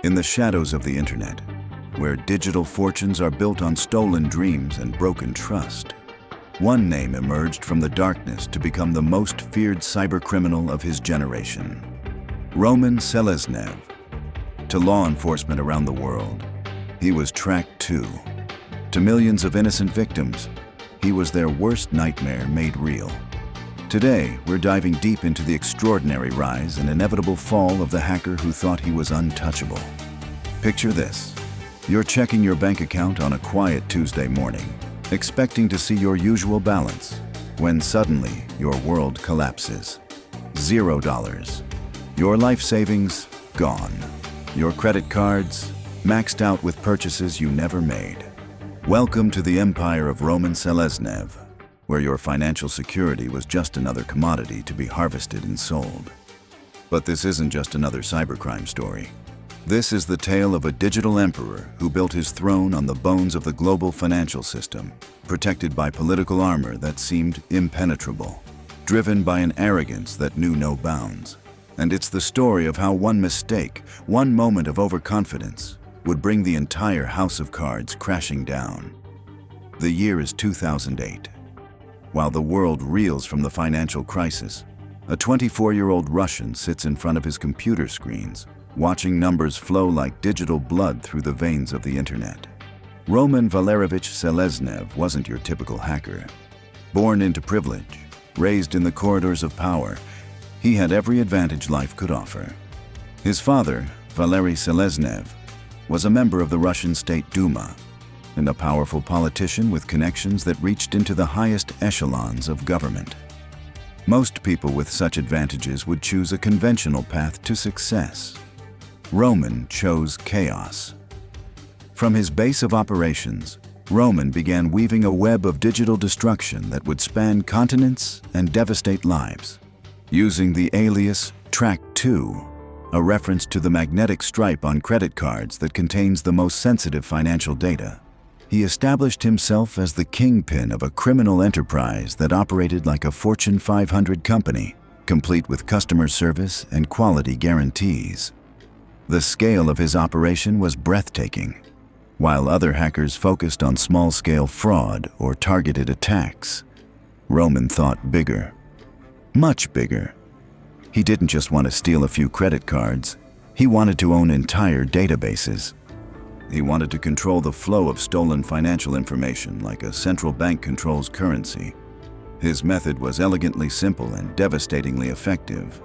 In the shadows of the internet, where digital fortunes are built on stolen dreams and broken trust, one name emerged from the darkness to become the most feared cybercriminal of his generation. Roman Seleznev. To law enforcement around the world, he was tracked too. To millions of innocent victims, he was their worst nightmare made real. Today, we're diving deep into the extraordinary rise and inevitable fall of the hacker who thought he was untouchable. Picture this. You're checking your bank account on a quiet Tuesday morning, expecting to see your usual balance, when suddenly your world collapses. $0. Your life savings, gone. Your credit cards, maxed out with purchases you never made. Welcome to the empire of Roman Seleznev, where your financial security was just another commodity to be harvested and sold. But this isn't just another cybercrime story. This is the tale of a digital emperor who built his throne on the bones of the global financial system, protected by political armor that seemed impenetrable, driven by an arrogance that knew no bounds. And it's the story of how one mistake, one moment of overconfidence, would bring the entire house of cards crashing down. The year is 2008. While the world reels from the financial crisis, a 24-year-old Russian sits in front of his computer screens, watching numbers flow like digital blood through the veins of the internet. Roman Valerievich Seleznev wasn't your typical hacker. Born into privilege, raised in the corridors of power, he had every advantage life could offer. His father, Valery Seleznev, was a member of the Russian State Duma, and a powerful politician with connections that reached into the highest echelons of government. Most people with such advantages would choose a conventional path to success. Roman chose chaos. From his base of operations, Roman began weaving a web of digital destruction that would span continents and devastate lives. Using the alias Track2, a reference to the magnetic stripe on credit cards that contains the most sensitive financial data, he established himself as the kingpin of a criminal enterprise that operated like a Fortune 500 company, complete with customer service and quality guarantees. The scale of his operation was breathtaking. While other hackers focused on small-scale fraud or targeted attacks, Roman thought bigger. Much bigger. He didn't just want to steal a few credit cards. He wanted to own entire databases. He wanted to control the flow of stolen financial information like a central bank controls currency. His method was elegantly simple and devastatingly effective.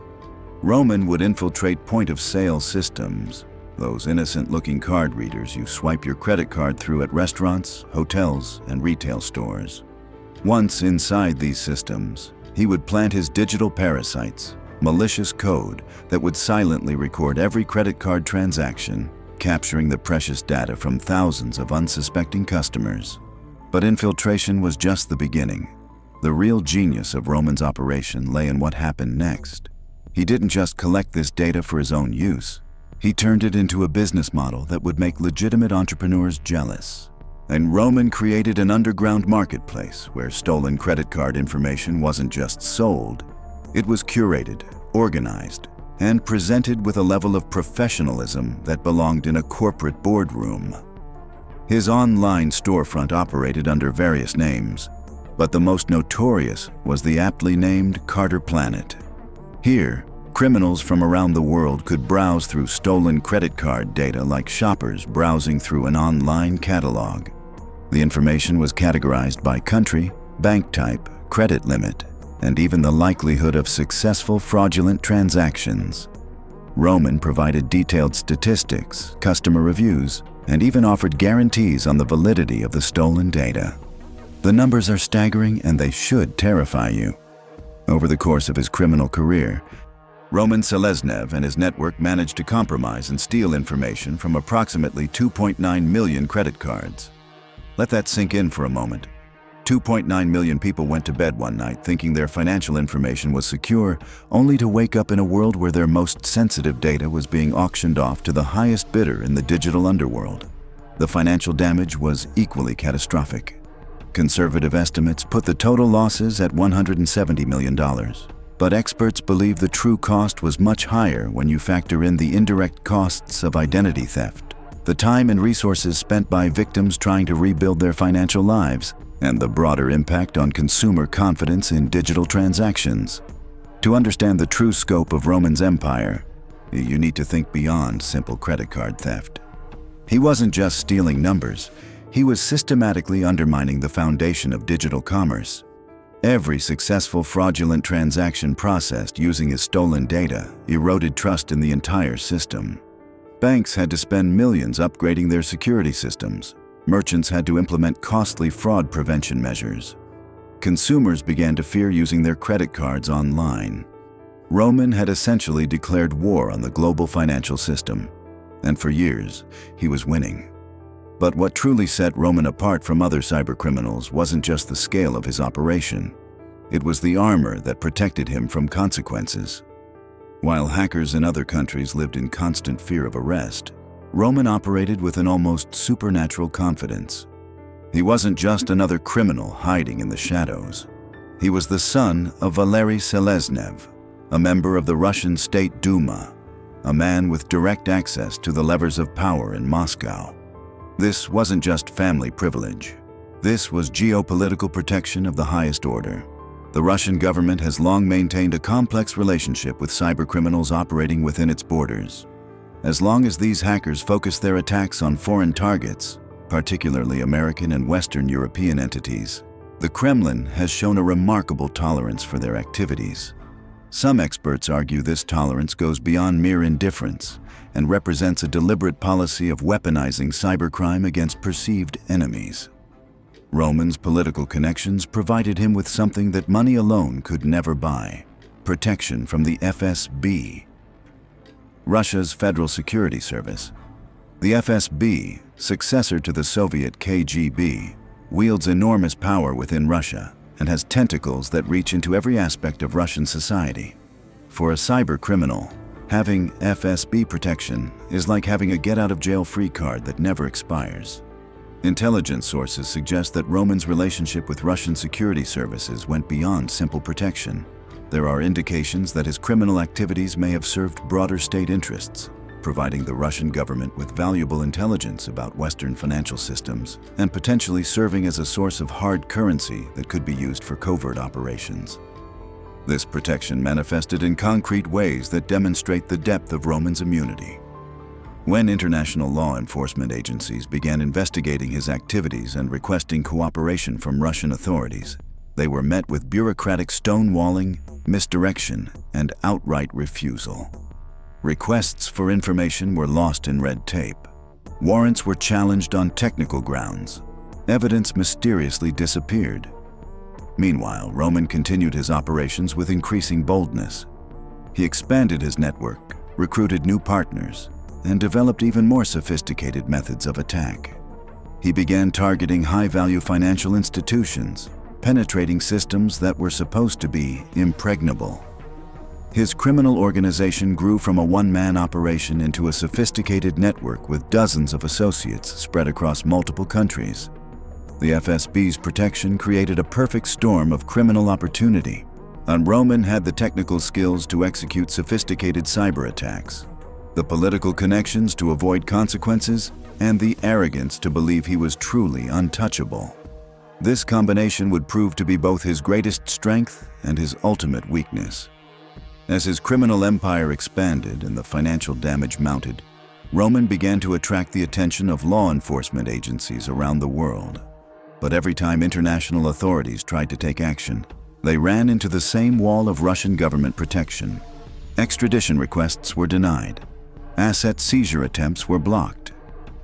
Roman would infiltrate point-of-sale systems, those innocent-looking card readers you swipe your credit card through at restaurants, hotels, and retail stores. Once inside these systems, he would plant his digital parasites, malicious code that would silently record every credit card transaction, capturing the precious data from thousands of unsuspecting customers. But infiltration was just the beginning. The real genius of Roman's operation lay in what happened next. He didn't just collect this data for his own use. He turned it into a business model that would make legitimate entrepreneurs jealous. And Roman created an underground marketplace where stolen credit card information wasn't just sold. It was curated, organized, and presented with a level of professionalism that belonged in a corporate boardroom. His online storefront operated under various names, but the most notorious was the aptly named Carter Planet. Here, criminals from around the world could browse through stolen credit card data like shoppers browsing through an online catalog. The information was categorized by country, bank type, credit limit, and even the likelihood of successful fraudulent transactions. Roman provided detailed statistics, customer reviews, and even offered guarantees on the validity of the stolen data. The numbers are staggering, and they should terrify you. Over the course of his criminal career, Roman Seleznev and his network managed to compromise and steal information from approximately 2.9 million credit cards. Let that sink in for a moment. 2.9 million people went to bed one night thinking their financial information was secure, only to wake up in a world where their most sensitive data was being auctioned off to the highest bidder in the digital underworld. The financial damage was equally catastrophic. Conservative estimates put the total losses at $170 million. But experts believe the true cost was much higher when you factor in the indirect costs of identity theft, the time and resources spent by victims trying to rebuild their financial lives, and the broader impact on consumer confidence in digital transactions. To understand the true scope of Roman's empire, you need to think beyond simple credit card theft. He wasn't just stealing numbers, he was systematically undermining the foundation of digital commerce. Every successful fraudulent transaction processed using his stolen data eroded trust in the entire system. Banks had to spend millions upgrading their security systems. Merchants had to implement costly fraud prevention measures. Consumers began to fear using their credit cards online. Roman had essentially declared war on the global financial system, and for years, he was winning. But what truly set Roman apart from other cybercriminals wasn't just the scale of his operation. It was the armor that protected him from consequences. While hackers in other countries lived in constant fear of arrest, Roman operated with an almost supernatural confidence. He wasn't just another criminal hiding in the shadows. He was the son of Valery Seleznev, a member of the Russian State Duma, a man with direct access to the levers of power in Moscow. This wasn't just family privilege. This was geopolitical protection of the highest order. The Russian government has long maintained a complex relationship with cybercriminals operating within its borders. As long as these hackers focus their attacks on foreign targets, particularly American and Western European entities, the Kremlin has shown a remarkable tolerance for their activities. Some experts argue this tolerance goes beyond mere indifference and represents a deliberate policy of weaponizing cybercrime against perceived enemies. Roman's political connections provided him with something that money alone could never buy: protection from the FSB, Russia's Federal Security Service. The FSB, successor to the Soviet KGB, wields enormous power within Russia and has tentacles that reach into every aspect of Russian society. For a cyber criminal, having FSB protection is like having a get-out-of-jail-free card that never expires. Intelligence sources suggest that Roman's relationship with Russian security services went beyond simple protection. There are indications that his criminal activities may have served broader state interests, providing the Russian government with valuable intelligence about Western financial systems and potentially serving as a source of hard currency that could be used for covert operations. This protection manifested in concrete ways that demonstrate the depth of Roman's immunity. When international law enforcement agencies began investigating his activities and requesting cooperation from Russian authorities, they were met with bureaucratic stonewalling, misdirection, and outright refusal. Requests for information were lost in red tape. Warrants were challenged on technical grounds. Evidence mysteriously disappeared. Meanwhile, Roman continued his operations with increasing boldness. He expanded his network, recruited new partners, and developed even more sophisticated methods of attack. He began targeting high-value financial institutions, penetrating systems that were supposed to be impregnable. His criminal organization grew from a one-man operation into a sophisticated network with dozens of associates spread across multiple countries. The FSB's protection created a perfect storm of criminal opportunity, and Roman had the technical skills to execute sophisticated cyber attacks, the political connections to avoid consequences, and the arrogance to believe he was truly untouchable. This combination would prove to be both his greatest strength and his ultimate weakness. As his criminal empire expanded and the financial damage mounted, Roman began to attract the attention of law enforcement agencies around the world. But every time international authorities tried to take action, they ran into the same wall of Russian government protection. Extradition requests were denied. Asset seizure attempts were blocked.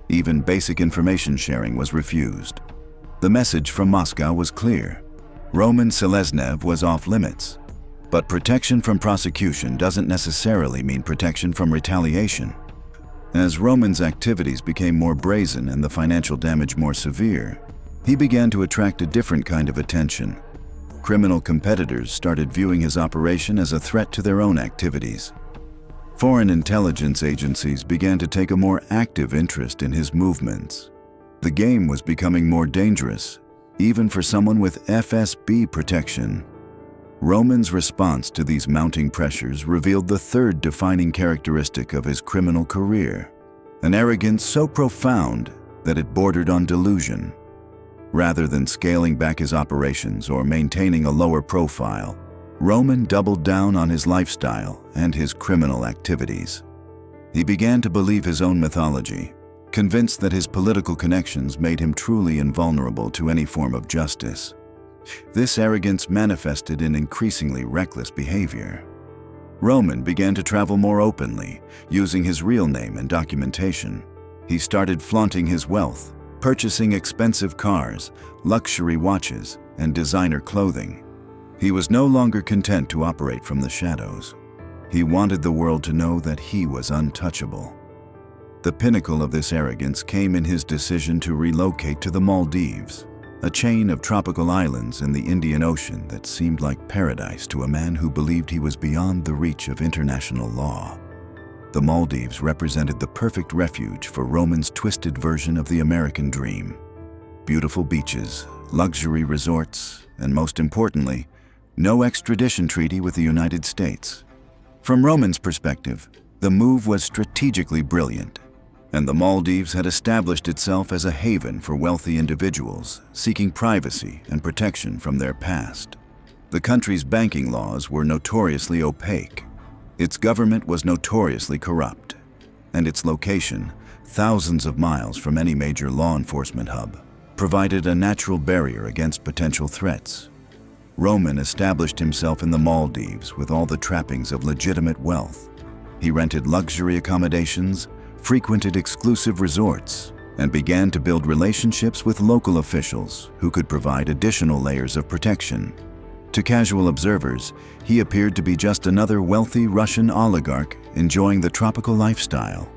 Even basic information sharing was refused. The message from Moscow was clear. Roman Seleznev was off limits. But protection from prosecution doesn't necessarily mean protection from retaliation. As Roman's activities became more brazen and the financial damage more severe, he began to attract a different kind of attention. Criminal competitors started viewing his operation as a threat to their own activities. Foreign intelligence agencies began to take a more active interest in his movements. The game was becoming more dangerous, even for someone with FSB protection. Roman's response to these mounting pressures revealed the third defining characteristic of his criminal career, an arrogance so profound that it bordered on delusion. Rather than scaling back his operations or maintaining a lower profile, Roman doubled down on his lifestyle and his criminal activities. He began to believe his own mythology, convinced that his political connections made him truly invulnerable to any form of justice. This arrogance manifested in increasingly reckless behavior. Roman began to travel more openly, using his real name and documentation. He started flaunting his wealth, purchasing expensive cars, luxury watches, and designer clothing. He was no longer content to operate from the shadows. He wanted the world to know that he was untouchable. The pinnacle of this arrogance came in his decision to relocate to the Maldives, a chain of tropical islands in the Indian Ocean that seemed like paradise to a man who believed he was beyond the reach of international law. The Maldives represented the perfect refuge for Roman's twisted version of the American dream. Beautiful beaches, luxury resorts, and most importantly, no extradition treaty with the United States. From Roman's perspective, the move was strategically brilliant, and the Maldives had established itself as a haven for wealthy individuals seeking privacy and protection from their past. The country's banking laws were notoriously opaque. Its government was notoriously corrupt, and its location, thousands of miles from any major law enforcement hub, provided a natural barrier against potential threats. Roman established himself in the Maldives with all the trappings of legitimate wealth. He rented luxury accommodations, frequented exclusive resorts, and began to build relationships with local officials who could provide additional layers of protection. To casual observers, he appeared to be just another wealthy Russian oligarch enjoying the tropical lifestyle.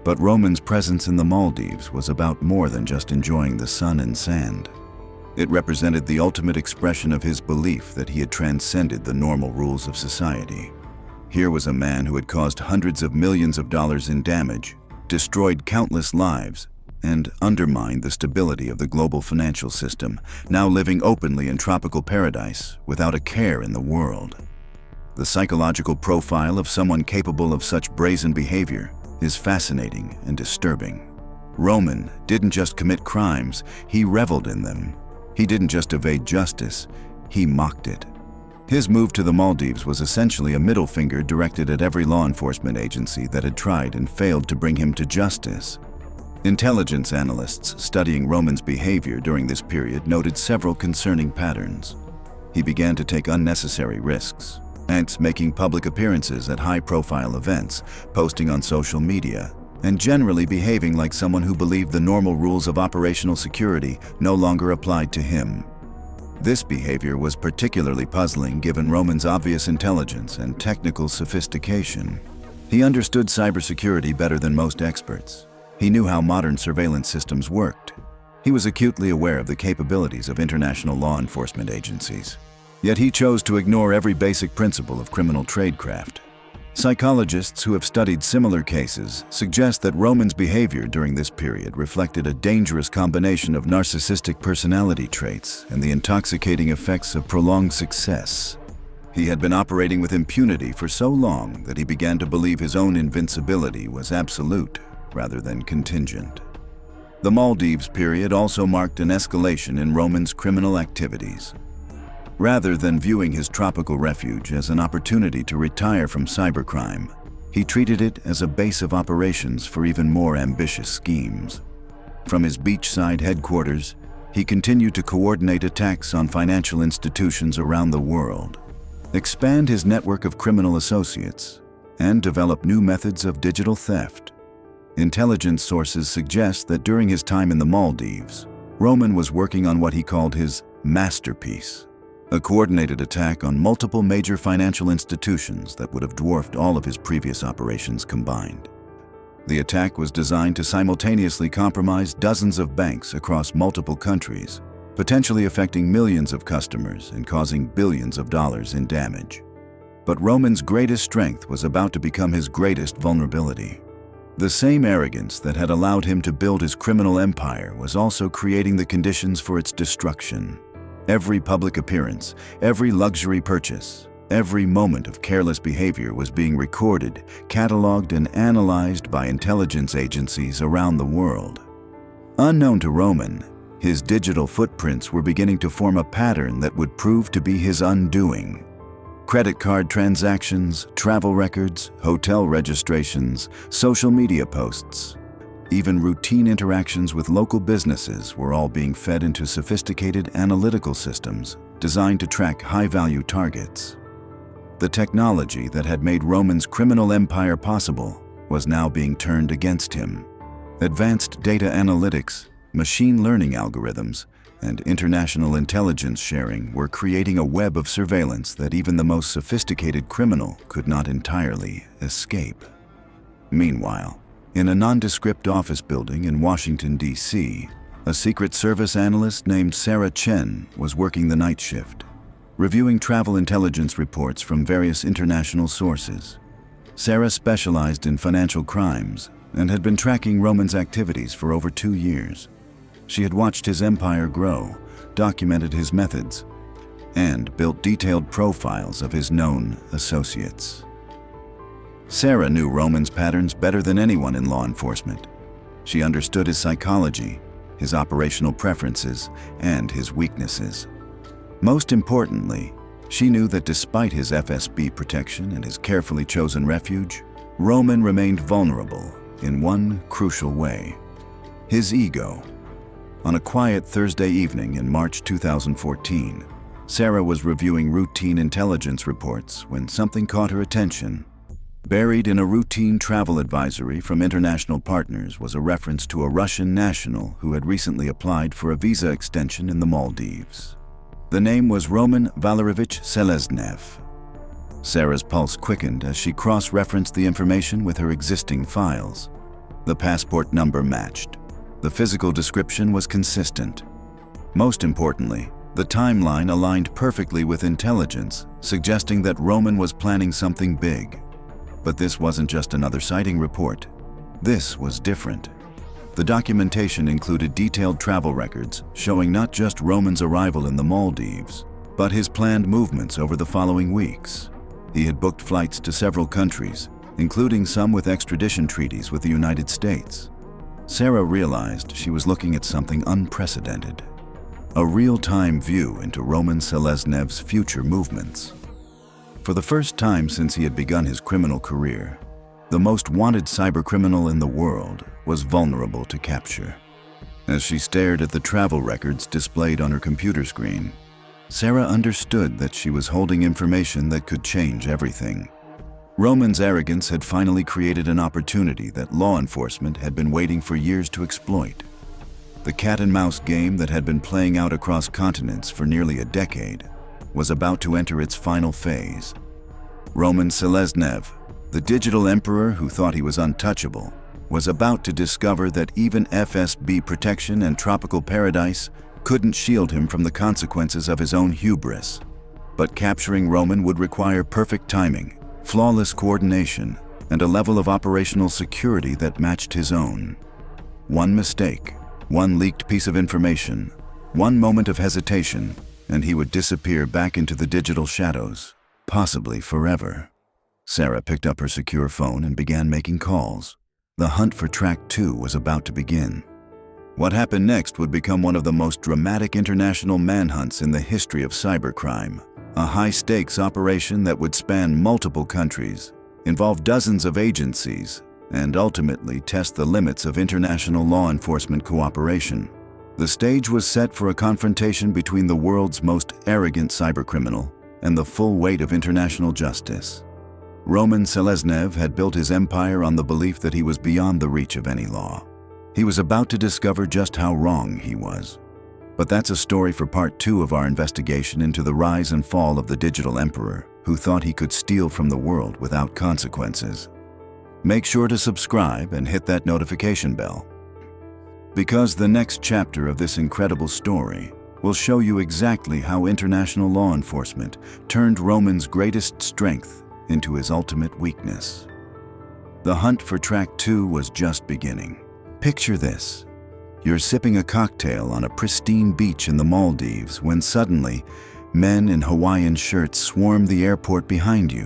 But Roman's presence in the Maldives was about more than just enjoying the sun and sand. It represented the ultimate expression of his belief that he had transcended the normal rules of society. Here was a man who had caused hundreds of millions of dollars in damage, destroyed countless lives, and undermined the stability of the global financial system, now living openly in tropical paradise without a care in the world. The psychological profile of someone capable of such brazen behavior is fascinating and disturbing. Roman didn't just commit crimes, he reveled in them. He didn't just evade justice, he mocked it. His move to the Maldives was essentially a middle finger directed at every law enforcement agency that had tried and failed to bring him to justice. Intelligence analysts studying Roman's behavior during this period noted several concerning patterns. He began to take unnecessary risks, making public appearances at high-profile events, posting on social media, and generally behaving like someone who believed the normal rules of operational security no longer applied to him. This behavior was particularly puzzling given Roman's obvious intelligence and technical sophistication. He understood cybersecurity better than most experts. He knew how modern surveillance systems worked. He was acutely aware of the capabilities of international law enforcement agencies. Yet he chose to ignore every basic principle of criminal tradecraft. Psychologists who have studied similar cases suggest that Roman's behavior during this period reflected a dangerous combination of narcissistic personality traits and the intoxicating effects of prolonged success. He had been operating with impunity for so long that he began to believe his own invincibility was absolute rather than contingent. The Maldives period also marked an escalation in Roman's criminal activities. Rather than viewing his tropical refuge as an opportunity to retire from cybercrime, he treated it as a base of operations for even more ambitious schemes. From his beachside headquarters, he continued to coordinate attacks on financial institutions around the world, expand his network of criminal associates, and develop new methods of digital theft. Intelligence sources suggest that during his time in the Maldives, Roman was working on what he called his masterpiece, a coordinated attack on multiple major financial institutions that would have dwarfed all of his previous operations combined. The attack was designed to simultaneously compromise dozens of banks across multiple countries, potentially affecting millions of customers and causing billions of dollars in damage. But Roman's greatest strength was about to become his greatest vulnerability. The same arrogance that had allowed him to build his criminal empire was also creating the conditions for its destruction. Every public appearance, every luxury purchase, every moment of careless behavior was being recorded, cataloged, and analyzed by intelligence agencies around the world. Unknown to Roman, his digital footprints were beginning to form a pattern that would prove to be his undoing. Credit card transactions, travel records, hotel registrations, social media posts, even routine interactions with local businesses were all being fed into sophisticated analytical systems designed to track high-value targets. The technology that had made Roman's criminal empire possible was now being turned against him. Advanced data analytics, machine learning algorithms, and international intelligence sharing were creating a web of surveillance that even the most sophisticated criminal could not entirely escape. Meanwhile, in a nondescript office building in Washington, D.C., a Secret Service analyst named Sarah Chen was working the night shift, reviewing travel intelligence reports from various international sources. Sarah specialized in financial crimes and had been tracking Roman's activities for over 2 years. She had watched his empire grow, documented his methods, and built detailed profiles of his known associates. Sarah knew Roman's patterns better than anyone in law enforcement. She understood his psychology, his operational preferences, and his weaknesses. Most importantly, she knew that despite his FSB protection and his carefully chosen refuge, Roman remained vulnerable in one crucial way: his ego. On a quiet Thursday evening in March 2014, Sarah was reviewing routine intelligence reports when something caught her attention. Buried in a routine travel advisory from international partners was a reference to a Russian national who had recently applied for a visa extension in the Maldives. The name was Roman Valeryevich Seleznev. Sarah's pulse quickened as she cross-referenced the information with her existing files. The passport number matched. The physical description was consistent. Most importantly, the timeline aligned perfectly with intelligence, suggesting that Roman was planning something big. But this wasn't just another sighting report. This was different. The documentation included detailed travel records showing not just Roman's arrival in the Maldives, but his planned movements over the following weeks. He had booked flights to several countries, including some with extradition treaties with the United States. Sarah realized she was looking at something unprecedented: a real-time view into Roman Seleznev's future movements. For the first time since he had begun his criminal career, the most wanted cybercriminal in the world was vulnerable to capture. As she stared at the travel records displayed on her computer screen, Sarah understood that she was holding information that could change everything. Roman's arrogance had finally created an opportunity that law enforcement had been waiting for years to exploit. The cat-and-mouse game that had been playing out across continents for nearly a decade was about to enter its final phase. Roman Seleznev, the digital emperor who thought he was untouchable, was about to discover that even FSB protection and tropical paradise couldn't shield him from the consequences of his own hubris. But capturing Roman would require perfect timing, flawless coordination, and a level of operational security that matched his own. One mistake, one leaked piece of information, one moment of hesitation, and he would disappear back into the digital shadows, possibly forever. Sarah picked up her secure phone and began making calls. The hunt for Track 2 was about to begin. What happened next would become one of the most dramatic international manhunts in the history of cybercrime. A high-stakes operation that would span multiple countries, involve dozens of agencies, and ultimately test the limits of international law enforcement cooperation. The stage was set for a confrontation between the world's most arrogant cybercriminal and the full weight of international justice. Roman Seleznev had built his empire on the belief that he was beyond the reach of any law. He was about to discover just how wrong he was. But that's a story for part 2 of our investigation into the rise and fall of the digital emperor who thought he could steal from the world without consequences. Make sure to subscribe and hit that notification bell, because the next chapter of this incredible story will show you exactly how international law enforcement turned Roman's greatest strength into his ultimate weakness. The hunt for Track 2 was just beginning. Picture this. You're sipping a cocktail on a pristine beach in the Maldives when suddenly, men in Hawaiian shirts swarm the airport behind you.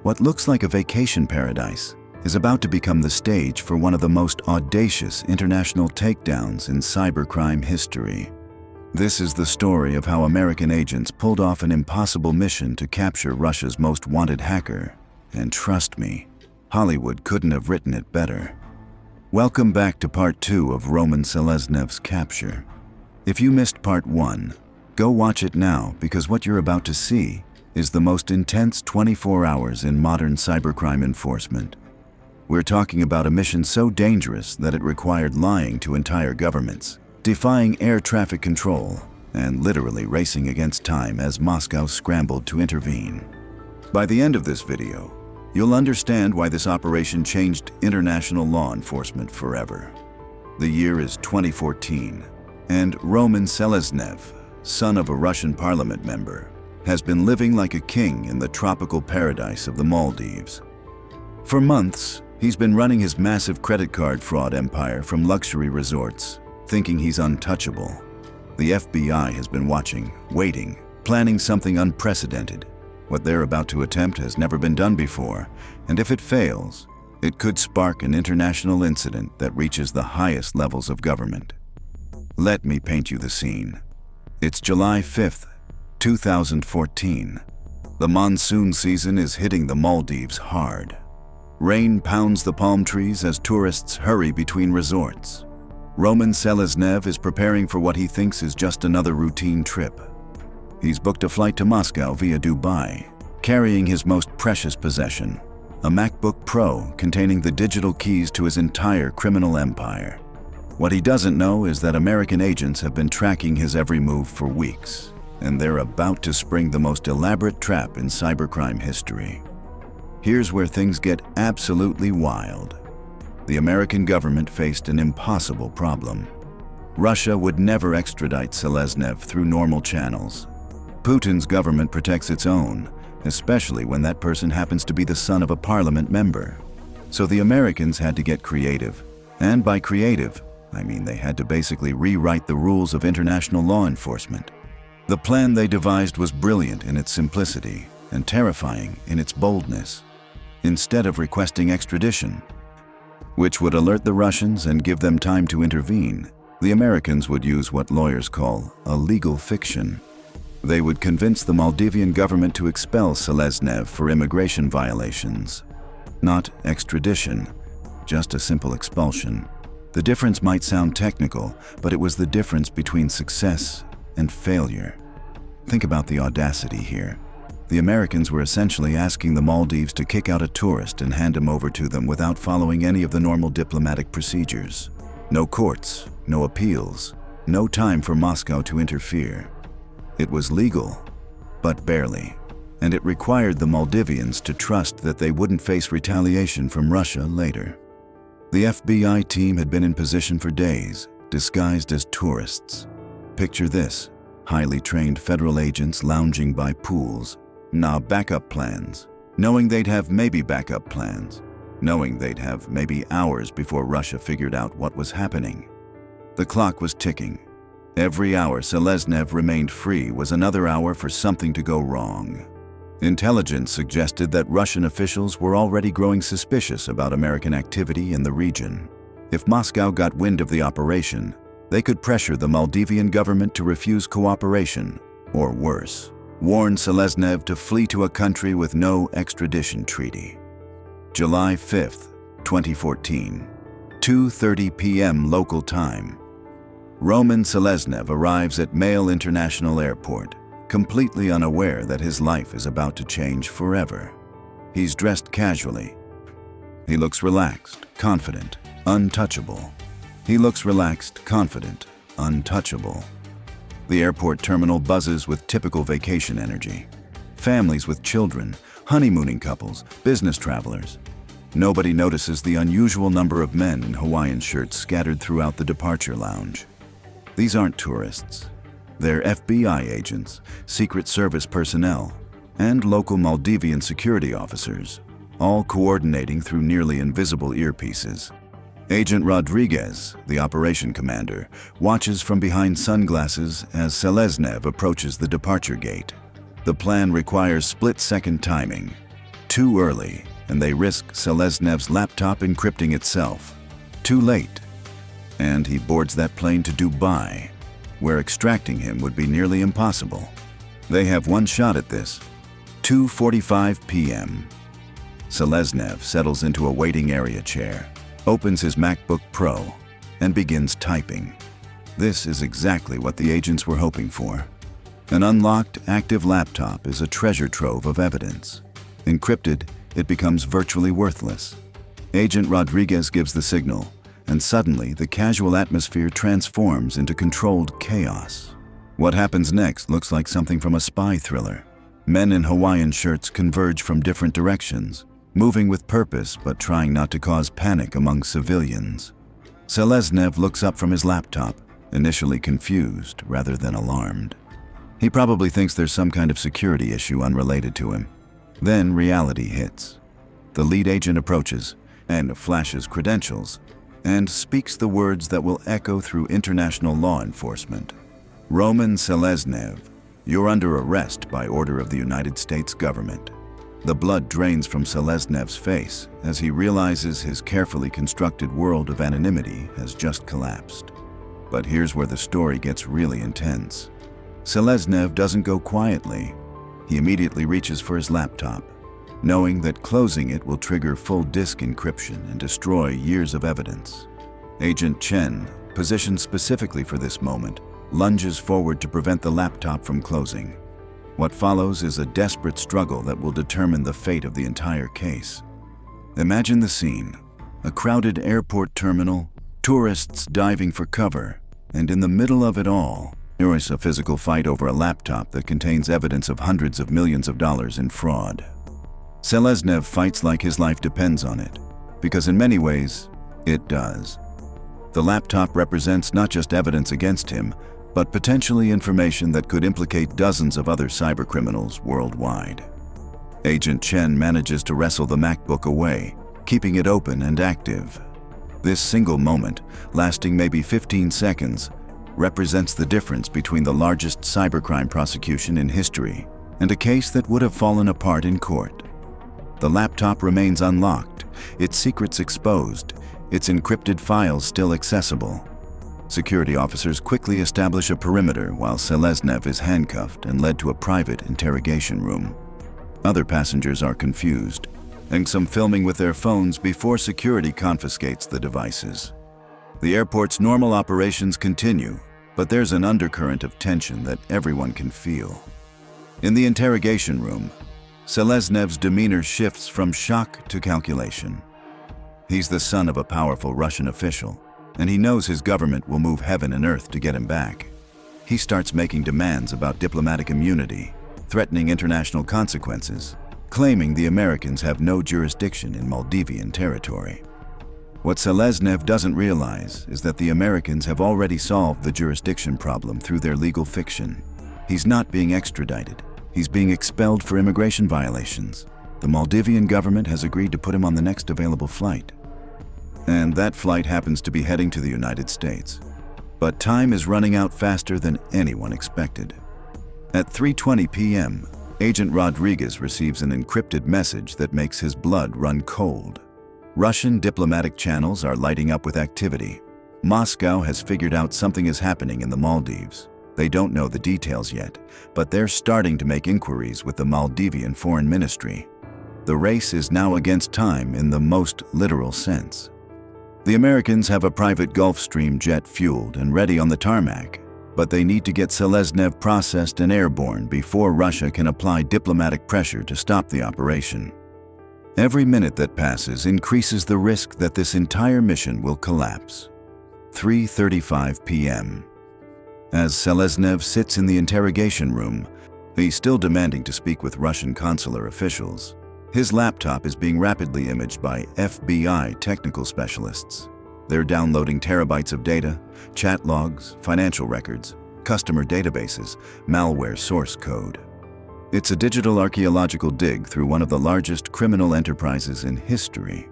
What looks like a vacation paradise is about to become the stage for one of the most audacious international takedowns in cybercrime history. This is the story of how American agents pulled off an impossible mission to capture Russia's most wanted hacker. And trust me, Hollywood couldn't have written it better. Welcome back to part 2 of Roman Seleznev's capture. If you missed part 1, go watch it now, because what you're about to see is the most intense 24 hours in modern cybercrime enforcement. We're talking about a mission so dangerous that it required lying to entire governments, defying air traffic control, and literally racing against time as Moscow scrambled to intervene. By the end of this video, you'll understand why this operation changed international law enforcement forever. The year is 2014, and Roman Seleznev, son of a Russian parliament member, has been living like a king in the tropical paradise of the Maldives. For months, he's been running his massive credit card fraud empire from luxury resorts, thinking he's untouchable. The FBI has been watching, waiting, planning something unprecedented. What they're about to attempt has never been done before, and if it fails, it could spark an international incident that reaches the highest levels of government. Let me paint you the scene. It's July 5th, 2014. The monsoon season is hitting the Maldives hard. Rain pounds the palm trees as tourists hurry between resorts. Roman Seleznev is preparing for what he thinks is just another routine trip. He's booked a flight to Moscow via Dubai, carrying his most precious possession, a MacBook Pro containing the digital keys to his entire criminal empire. What he doesn't know is that American agents have been tracking his every move for weeks, and they're about to spring the most elaborate trap in cybercrime history. Here's where things get absolutely wild. The American government faced an impossible problem. Russia would never extradite Seleznev through normal channels. Putin's government protects its own, especially when that person happens to be the son of a parliament member. So the Americans had to get creative. And by creative, I mean they had to basically rewrite the rules of international law enforcement. The plan they devised was brilliant in its simplicity and terrifying in its boldness. Instead of requesting extradition, which would alert the Russians and give them time to intervene, the Americans would use what lawyers call a legal fiction. They would convince the Maldivian government to expel Seleznev for immigration violations. Not extradition, just a simple expulsion. The difference might sound technical, but it was the difference between success and failure. Think about the audacity here. The Americans were essentially asking the Maldives to kick out a tourist and hand him over to them without following any of the normal diplomatic procedures. No courts, no appeals, no time for Moscow to interfere. It was legal, but barely, and it required the Maldivians to trust that they wouldn't face retaliation from Russia later. The FBI team had been in position for days, disguised as tourists. Picture this: highly trained federal agents lounging by pools, backup plans, knowing they'd have maybe backup plans, knowing they'd have maybe hours before Russia figured out what was happening. The clock was ticking. Every hour Seleznev remained free was another hour for something to go wrong. Intelligence suggested that Russian officials were already growing suspicious about American activity in the region. If Moscow got wind of the operation, they could pressure the Maldivian government to refuse cooperation, or worse, warn Seleznev to flee to a country with no extradition treaty. July 5th, 2014, 2:30 p.m. local time. Roman Seleznev arrives at Mail International Airport, completely unaware that his life is about to change forever. He's dressed casually. He looks relaxed, confident, untouchable. He looks relaxed, confident, untouchable. The airport terminal buzzes with typical vacation energy. Families with children, honeymooning couples, business travelers. Nobody notices the unusual number of men in Hawaiian shirts scattered throughout the departure lounge. These aren't tourists. They're FBI agents, Secret Service personnel, and local Maldivian security officers, all coordinating through nearly invisible earpieces. Agent Rodriguez, the operation commander, watches from behind sunglasses as Seleznev approaches the departure gate. The plan requires split-second timing. Too early, and they risk Seleznev's laptop encrypting itself. Too late, and he boards that plane to Dubai, where extracting him would be nearly impossible. They have one shot at this. 2:45 p.m. Seleznev settles into a waiting area chair, opens his MacBook Pro, and begins typing. This is exactly what the agents were hoping for. An unlocked, active laptop is a treasure trove of evidence. Encrypted, it becomes virtually worthless. Agent Rodriguez gives the signal, and suddenly the casual atmosphere transforms into controlled chaos. What happens next looks like something from a spy thriller. Men in Hawaiian shirts converge from different directions, moving with purpose but trying not to cause panic among civilians. Seleznev looks up from his laptop, initially confused rather than alarmed. He probably thinks there's some kind of security issue unrelated to him. Then reality hits. The lead agent approaches and flashes credentials and speaks the words that will echo through international law enforcement. Roman Seleznev, you're under arrest by order of the United States government. The blood drains from Seleznev's face as he realizes his carefully constructed world of anonymity has just collapsed. But here's where the story gets really intense. Seleznev doesn't go quietly. He immediately reaches for his laptop, knowing that closing it will trigger full disk encryption and destroy years of evidence. Agent Chen, positioned specifically for this moment, lunges forward to prevent the laptop from closing. What follows is a desperate struggle that will determine the fate of the entire case. Imagine the scene: a crowded airport terminal, tourists diving for cover, and in the middle of it all, there is a physical fight over a laptop that contains evidence of hundreds of millions of dollars in fraud. Seleznev fights like his life depends on it, because in many ways, it does. The laptop represents not just evidence against him, but potentially information that could implicate dozens of other cybercriminals worldwide. Agent Chen manages to wrestle the MacBook away, keeping it open and active. This single moment, lasting maybe 15 seconds, represents the difference between the largest cybercrime prosecution in history and a case that would have fallen apart in court. The laptop remains unlocked, its secrets exposed, its encrypted files still accessible. Security officers quickly establish a perimeter while Seleznev is handcuffed and led to a private interrogation room. Other passengers are confused, and some filming with their phones before security confiscates the devices. The airport's normal operations continue, but there's an undercurrent of tension that everyone can feel. In the interrogation room, Seleznev's demeanor shifts from shock to calculation. He's the son of a powerful Russian official, and he knows his government will move heaven and earth to get him back. He starts making demands about diplomatic immunity, threatening international consequences, claiming the Americans have no jurisdiction in Maldivian territory. What Seleznev doesn't realize is that the Americans have already solved the jurisdiction problem through their legal fiction. He's not being extradited. He's being expelled for immigration violations. The Maldivian government has agreed to put him on the next available flight. And that flight happens to be heading to the United States. But time is running out faster than anyone expected. At 3:20 p.m., Agent Rodriguez receives an encrypted message that makes his blood run cold. Russian diplomatic channels are lighting up with activity. Moscow has figured out something is happening in the Maldives. They don't know the details yet, but they're starting to make inquiries with the Maldivian Foreign Ministry. The race is now against time in the most literal sense. The Americans have a private Gulfstream jet fueled and ready on the tarmac, but they need to get Seleznev processed and airborne before Russia can apply diplomatic pressure to stop the operation. Every minute that passes increases the risk that this entire mission will collapse. 3:35 p.m. As Seleznev sits in the interrogation room, he's still demanding to speak with Russian consular officials. His laptop is being rapidly imaged by FBI technical specialists. They're downloading terabytes of data, chat logs, financial records, customer databases, malware source code. It's a digital archaeological dig through one of the largest criminal enterprises in history.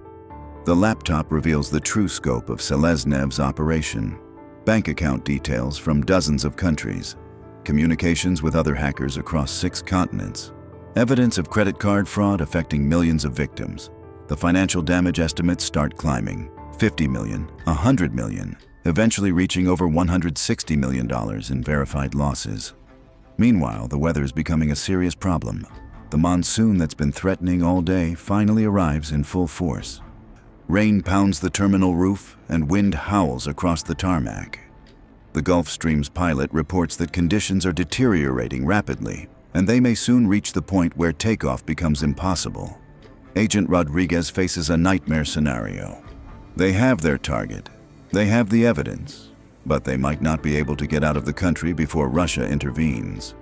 The laptop reveals the true scope of Seleznev's operation. Bank account details from dozens of countries, communications with other hackers across 6 continents, evidence of credit card fraud affecting millions of victims. The financial damage estimates start climbing: 50 million, 100 million, eventually reaching over $160 million in verified losses. Meanwhile, the weather is becoming a serious problem. The monsoon that's been threatening all day finally arrives in full force. Rain pounds the terminal roof and wind howls across the tarmac. The Gulfstream's pilot reports that conditions are deteriorating rapidly, and they may soon reach the point where takeoff becomes impossible. Agent Rodriguez faces a nightmare scenario. They have their target, they have the evidence, but they might not be able to get out of the country before Russia intervenes.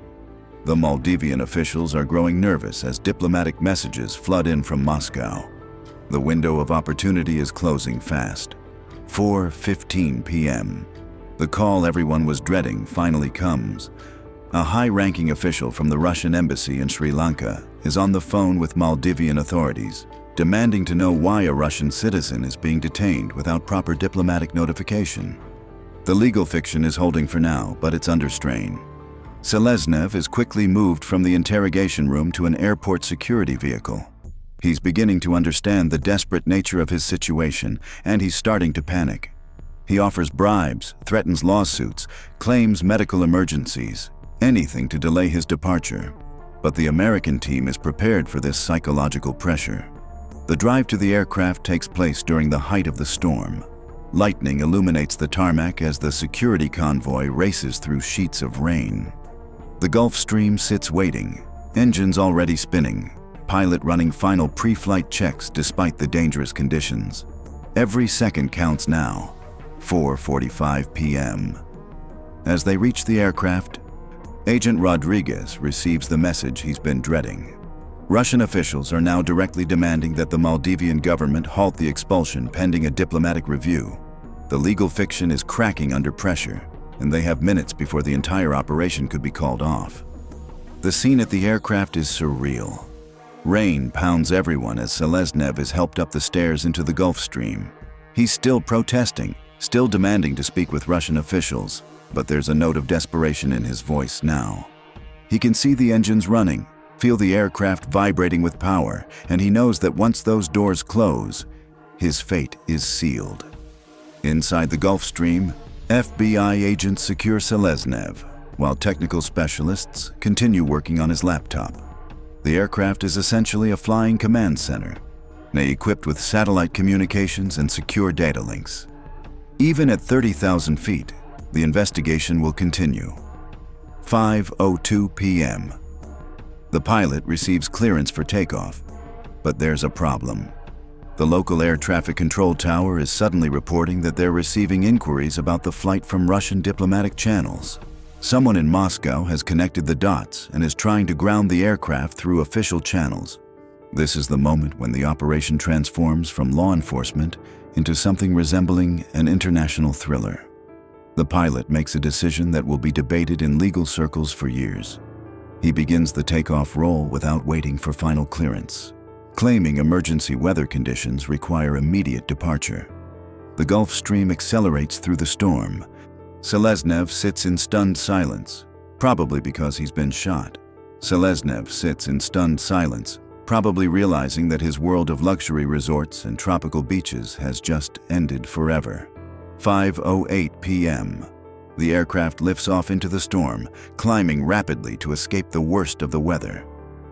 The Maldivian officials are growing nervous as diplomatic messages flood in from Moscow. The window of opportunity is closing fast. 4:15 p.m. The call everyone was dreading finally comes. A high-ranking official from the Russian embassy in Sri Lanka is on the phone with Maldivian authorities, demanding to know why a Russian citizen is being detained without proper diplomatic notification. The legal fiction is holding for now, but it's under strain. Seleznev is quickly moved from the interrogation room to an airport security vehicle. He's beginning to understand the desperate nature of his situation, and he's starting to panic. He offers bribes, threatens lawsuits, claims medical emergencies, anything to delay his departure. But the American team is prepared for this psychological pressure. The drive to the aircraft takes place during the height of the storm. Lightning illuminates the tarmac as the security convoy races through sheets of rain. The Gulfstream sits waiting, engines already spinning, pilot running final pre-flight checks despite the dangerous conditions. Every second counts now. 4:45 p.m. As they reach the aircraft, Agent Rodriguez receives the message he's been dreading. Russian officials are now directly demanding that the Maldivian government halt the expulsion pending a diplomatic review. The legal fiction is cracking under pressure, and they have minutes before the entire operation could be called off. The scene at the aircraft is surreal. Rain pounds everyone as Seleznev is helped up the stairs into the Gulfstream. He's still protesting, still demanding to speak with Russian officials, but there's a note of desperation in his voice now. He can see the engines running, feel the aircraft vibrating with power, and he knows that once those doors close, his fate is sealed. Inside the Gulfstream, FBI agents secure Seleznev, while technical specialists continue working on his laptop. The aircraft is essentially a flying command center, equipped with satellite communications and secure data links. Even at 30,000 feet, the investigation will continue. 5:02 p.m. The pilot receives clearance for takeoff, but there's a problem. The local air traffic control tower is suddenly reporting that they're receiving inquiries about the flight from Russian diplomatic channels. Someone in Moscow has connected the dots and is trying to ground the aircraft through official channels. This is the moment when the operation transforms from law enforcement into something resembling an international thriller. The pilot makes a decision that will be debated in legal circles for years. He begins the takeoff roll without waiting for final clearance, claiming emergency weather conditions require immediate departure. The Gulfstream accelerates through the storm. Seleznev sits in stunned silence, probably because he's been shot. Seleznev sits in stunned silence, probably realizing that his world of luxury resorts and tropical beaches has just ended forever. 5:08 p.m. The aircraft lifts off into the storm, climbing rapidly to escape the worst of the weather.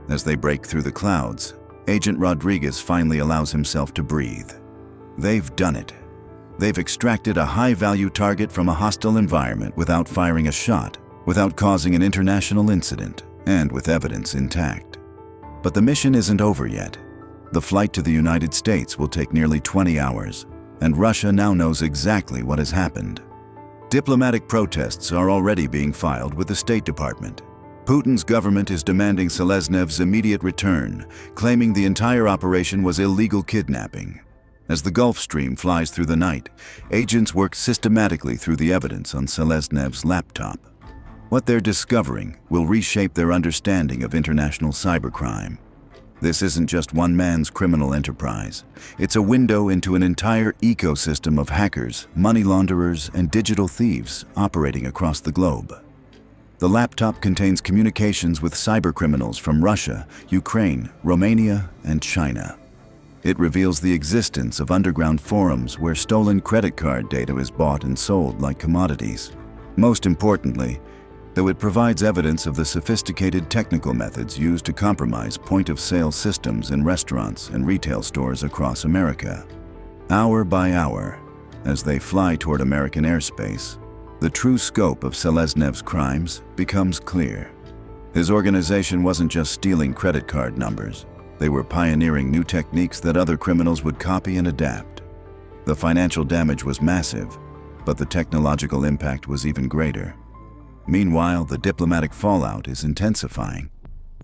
As they break through the clouds, Agent Rodriguez finally allows himself to breathe. They've done it. They've extracted a high-value target from a hostile environment without firing a shot, without causing an international incident, and with evidence intact. But the mission isn't over yet. The flight to the United States will take nearly 20 hours, and Russia now knows exactly what has happened. Diplomatic protests are already being filed with the State Department. Putin's government is demanding Seleznev's immediate return, claiming the entire operation was illegal kidnapping. As the Gulfstream flies through the night, agents work systematically through the evidence on Seleznev's laptop. What they're discovering will reshape their understanding of international cybercrime. This isn't just one man's criminal enterprise. It's a window into an entire ecosystem of hackers, money launderers, and digital thieves operating across the globe. The laptop contains communications with cybercriminals from Russia, Ukraine, Romania, and China. It reveals the existence of underground forums where stolen credit card data is bought and sold like commodities. Most importantly, though it provides evidence of the sophisticated technical methods used to compromise point-of-sale systems in restaurants and retail stores across America. Hour by hour, as they fly toward American airspace, the true scope of Seleznev's crimes becomes clear. His organization wasn't just stealing credit card numbers. They were pioneering new techniques that other criminals would copy and adapt. The financial damage was massive, but the technological impact was even greater. Meanwhile, the diplomatic fallout is intensifying.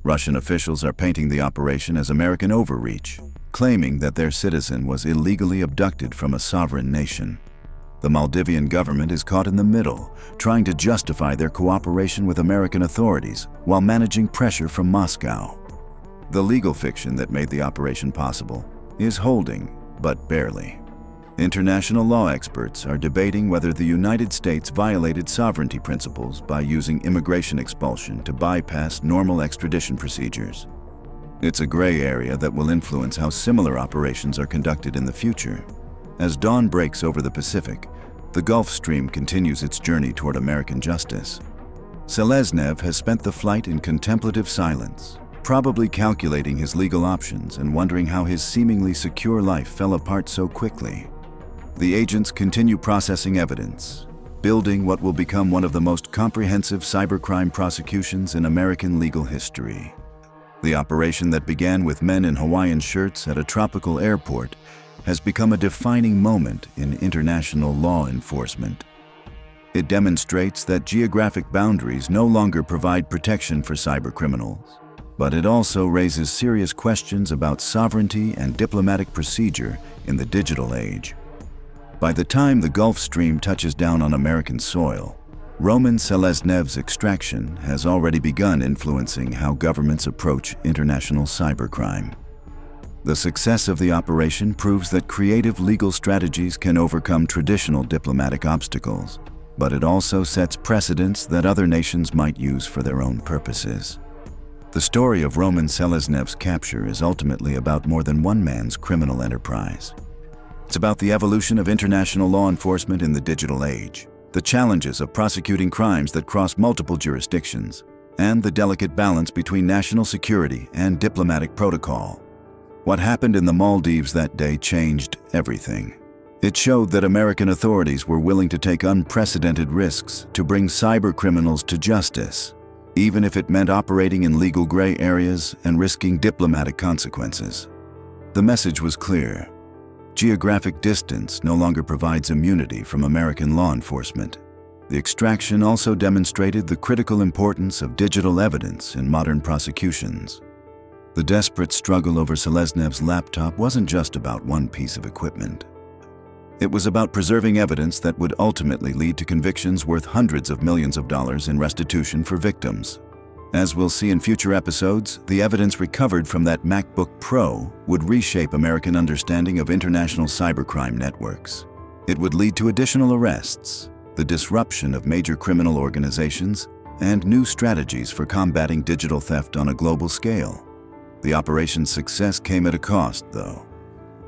Russian officials are painting the operation as American overreach, claiming that their citizen was illegally abducted from a sovereign nation. The Maldivian government is caught in the middle, trying to justify their cooperation with American authorities while managing pressure from Moscow. The legal fiction that made the operation possible is holding, but barely. International law experts are debating whether the United States violated sovereignty principles by using immigration expulsion to bypass normal extradition procedures. It's a gray area that will influence how similar operations are conducted in the future. As dawn breaks over the Pacific, the Gulf Stream continues its journey toward American justice. Seleznev has spent the flight in contemplative silence, probably calculating his legal options and wondering how his seemingly secure life fell apart so quickly. The agents continue processing evidence, building what will become one of the most comprehensive cybercrime prosecutions in American legal history. The operation that began with men in Hawaiian shirts at a tropical airport has become a defining moment in international law enforcement. It demonstrates that geographic boundaries no longer provide protection for cybercriminals, but it also raises serious questions about sovereignty and diplomatic procedure in the digital age. By the time the Gulf Stream touches down on American soil, Roman Seleznev's extraction has already begun influencing how governments approach international cybercrime. The success of the operation proves that creative legal strategies can overcome traditional diplomatic obstacles, but it also sets precedents that other nations might use for their own purposes. The story of Roman Seleznev's capture is ultimately about more than one man's criminal enterprise. It's about the evolution of international law enforcement in the digital age, the challenges of prosecuting crimes that cross multiple jurisdictions, and the delicate balance between national security and diplomatic protocol. What happened in the Maldives that day changed everything. It showed that American authorities were willing to take unprecedented risks to bring cybercriminals to justice, even if it meant operating in legal gray areas and risking diplomatic consequences. The message was clear. Geographic distance no longer provides immunity from American law enforcement. The extraction also demonstrated the critical importance of digital evidence in modern prosecutions. The desperate struggle over Seleznev's laptop wasn't just about one piece of equipment. It was about preserving evidence that would ultimately lead to convictions worth hundreds of millions of dollars in restitution for victims. As we'll see in future episodes, the evidence recovered from that MacBook Pro would reshape American understanding of international cybercrime networks. It would lead to additional arrests, the disruption of major criminal organizations, and new strategies for combating digital theft on a global scale. The operation's success came at a cost, though.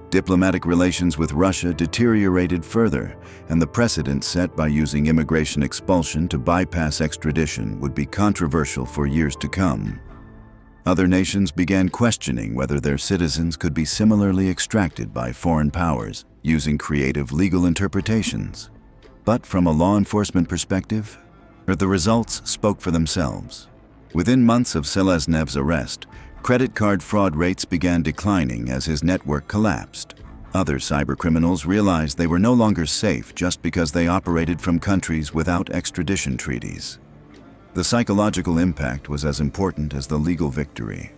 Diplomatic relations with Russia deteriorated further, and the precedent set by using immigration expulsion to bypass extradition would be controversial for years to come. Other nations began questioning whether their citizens could be similarly extracted by foreign powers using creative legal interpretations. But from a law enforcement perspective, the results spoke for themselves. Within months of Seleznev's arrest, credit card fraud rates began declining as his network collapsed. Other cybercriminals realized they were no longer safe just because they operated from countries without extradition treaties. The psychological impact was as important as the legal victory.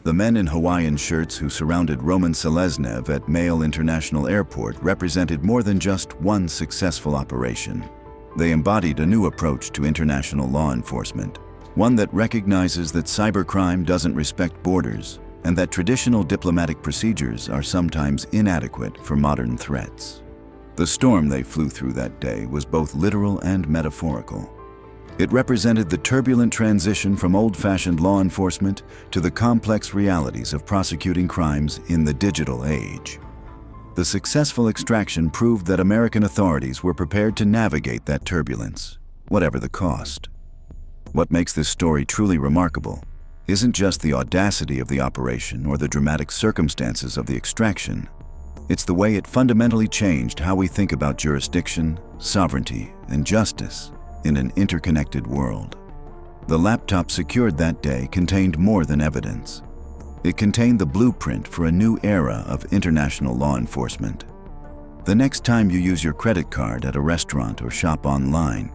The men in Hawaiian shirts who surrounded Roman Seleznev at Mail International Airport represented more than just one successful operation. They embodied a new approach to international law enforcement, one that recognizes that cybercrime doesn't respect borders, and that traditional diplomatic procedures are sometimes inadequate for modern threats. The storm they flew through that day was both literal and metaphorical. It represented the turbulent transition from old-fashioned law enforcement to the complex realities of prosecuting crimes in the digital age. The successful extraction proved that American authorities were prepared to navigate that turbulence, whatever the cost. What makes this story truly remarkable isn't just the audacity of the operation or the dramatic circumstances of the extraction. It's the way it fundamentally changed how we think about jurisdiction, sovereignty, and justice in an interconnected world. The laptop secured that day contained more than evidence. It contained the blueprint for a new era of international law enforcement. The next time you use your credit card at a restaurant or shop online,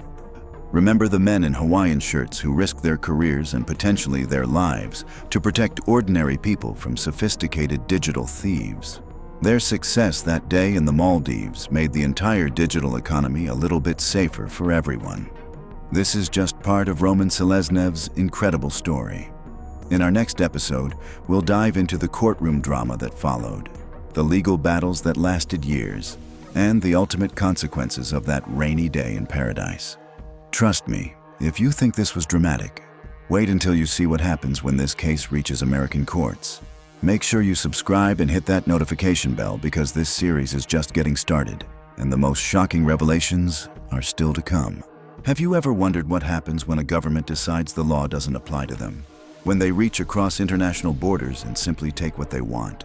remember the men in Hawaiian shirts who risked their careers and potentially their lives to protect ordinary people from sophisticated digital thieves. Their success that day in the Maldives made the entire digital economy a little bit safer for everyone. This is just part of Roman Seleznev's incredible story. In our next episode, we'll dive into the courtroom drama that followed, the legal battles that lasted years, and the ultimate consequences of that rainy day in paradise. Trust me, if you think this was dramatic, wait until you see what happens when this case reaches American courts. Make sure you subscribe and hit that notification bell because this series is just getting started, and the most shocking revelations are still to come. Have you ever wondered what happens when a government decides the law doesn't apply to them? When they reach across international borders and simply take what they want?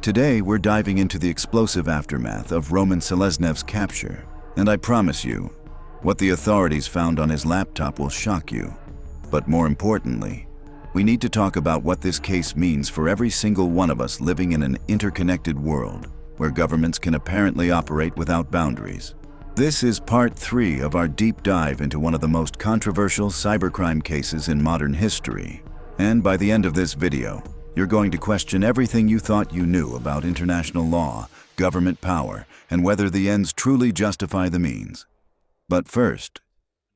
Today, we're diving into the explosive aftermath of Roman Seleznev's capture, and I promise you, what the authorities found on his laptop will shock you. But more importantly, we need to talk about what this case means for every single one of us living in an interconnected world where governments can apparently operate without boundaries. This is part 3 of our deep dive into one of the most controversial cybercrime cases in modern history. And by the end of this video, you're going to question everything you thought you knew about international law, government power, and whether the ends truly justify the means. But first,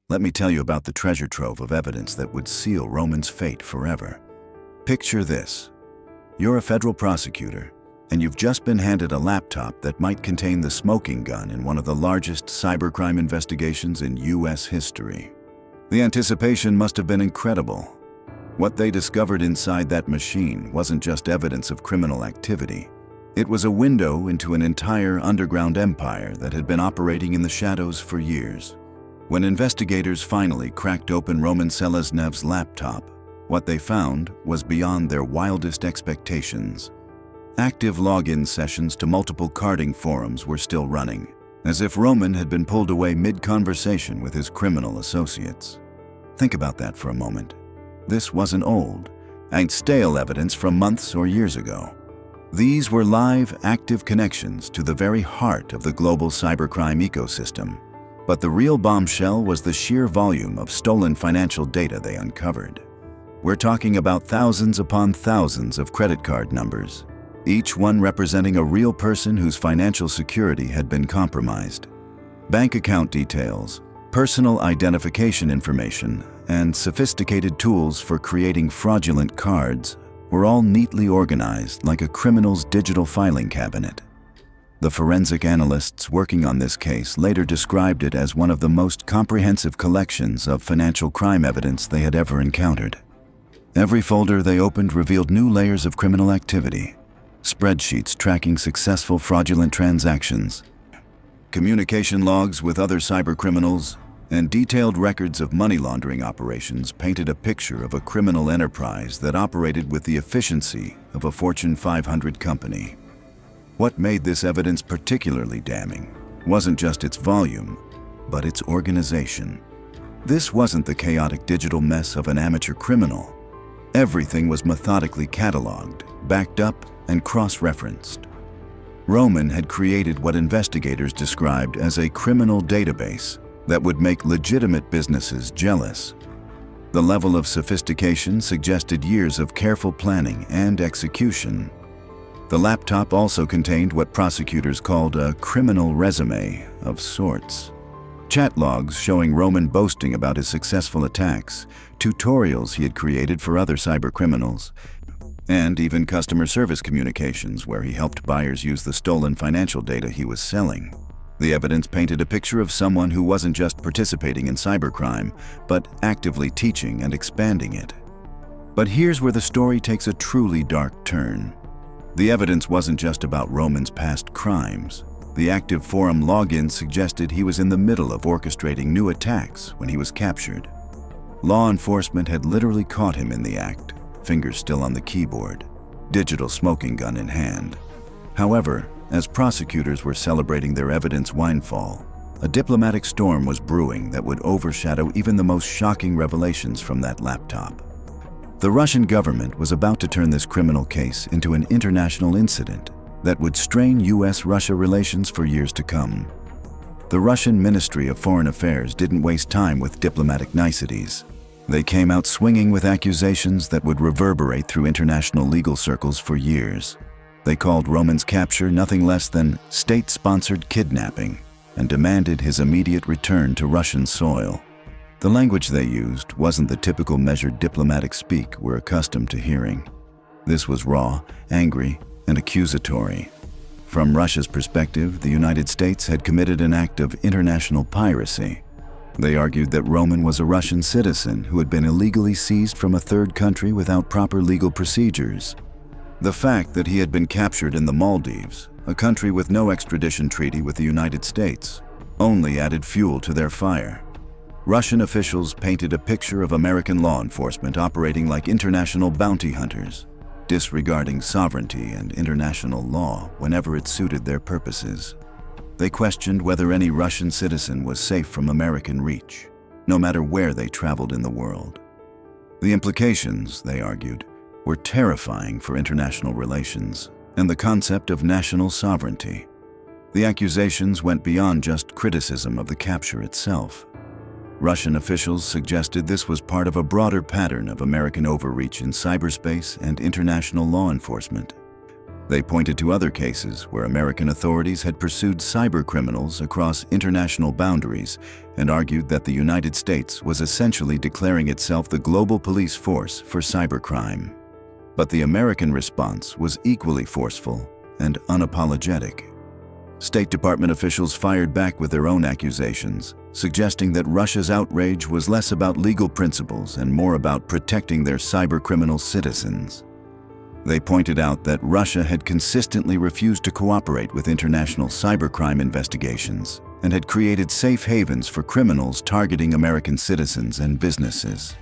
let me tell you about the treasure trove of evidence that would seal Roman's fate forever. Picture this. You're a federal prosecutor, and you've just been handed a laptop that might contain the smoking gun in one of the largest cybercrime investigations in U.S. history. The anticipation must have been incredible. What they discovered inside that machine wasn't just evidence of criminal activity. It was a window into an entire underground empire that had been operating in the shadows for years. When investigators finally cracked open Roman Seleznev's laptop, what they found was beyond their wildest expectations. Active login sessions to multiple carding forums were still running, as if Roman had been pulled away mid-conversation with his criminal associates. Think about that for a moment. This wasn't old, and stale evidence from months or years ago. These were live, active connections to the very heart of the global cybercrime ecosystem. But the real bombshell was the sheer volume of stolen financial data they uncovered. We're talking about thousands upon thousands of credit card numbers, each one representing a real person whose financial security had been compromised. Bank account details, personal identification information, and sophisticated tools for creating fraudulent cards were all neatly organized like a criminal's digital filing cabinet. The forensic analysts working on this case later described it as one of the most comprehensive collections of financial crime evidence they had ever encountered. Every folder they opened revealed new layers of criminal activity, spreadsheets tracking successful fraudulent transactions, communication logs with other cybercriminals, and detailed records of money laundering operations painted a picture of a criminal enterprise that operated with the efficiency of a Fortune 500 company. What made this evidence particularly damning wasn't just its volume, but its organization. This wasn't the chaotic digital mess of an amateur criminal. Everything was methodically cataloged, backed up, and cross-referenced. Roman had created what investigators described as a criminal database that would make legitimate businesses jealous. The level of sophistication suggested years of careful planning and execution. The laptop also contained what prosecutors called a criminal resume of sorts. Chat logs showing Roman boasting about his successful attacks, tutorials he had created for other cybercriminals, and even customer service communications where he helped buyers use the stolen financial data he was selling. The evidence painted a picture of someone who wasn't just participating in cybercrime, but actively teaching and expanding it. But here's where the story takes a truly dark turn. The evidence wasn't just about Roman's past crimes. The active forum logins suggested he was in the middle of orchestrating new attacks when he was captured. Law enforcement had literally caught him in the act, fingers still on the keyboard, digital smoking gun in hand. However, as prosecutors were celebrating their evidence windfall, a diplomatic storm was brewing that would overshadow even the most shocking revelations from that laptop. The Russian government was about to turn this criminal case into an international incident that would strain US-Russia relations for years to come. The Russian Ministry of Foreign Affairs didn't waste time with diplomatic niceties. They came out swinging with accusations that would reverberate through international legal circles for years. They called Roman's capture nothing less than state-sponsored kidnapping and demanded his immediate return to Russian soil. The language they used wasn't the typical measured diplomatic speak we're accustomed to hearing. This was raw, angry, and accusatory. From Russia's perspective, the United States had committed an act of international piracy. They argued that Roman was a Russian citizen who had been illegally seized from a third country without proper legal procedures. The fact that he had been captured in the Maldives, a country with no extradition treaty with the United States, only added fuel to their fire. Russian officials painted a picture of American law enforcement operating like international bounty hunters, disregarding sovereignty and international law whenever it suited their purposes. They questioned whether any Russian citizen was safe from American reach, no matter where they traveled in the world. The implications, they argued, were terrifying for international relations and the concept of national sovereignty. The accusations went beyond just criticism of the capture itself. Russian officials suggested this was part of a broader pattern of American overreach in cyberspace and international law enforcement. They pointed to other cases where American authorities had pursued cybercriminals across international boundaries and argued that the United States was essentially declaring itself the global police force for cybercrime. But the American response was equally forceful and unapologetic. State Department officials fired back with their own accusations, suggesting that Russia's outrage was less about legal principles and more about protecting their cybercriminal citizens. They pointed out that Russia had consistently refused to cooperate with international cybercrime investigations and had created safe havens for criminals targeting American citizens and businesses.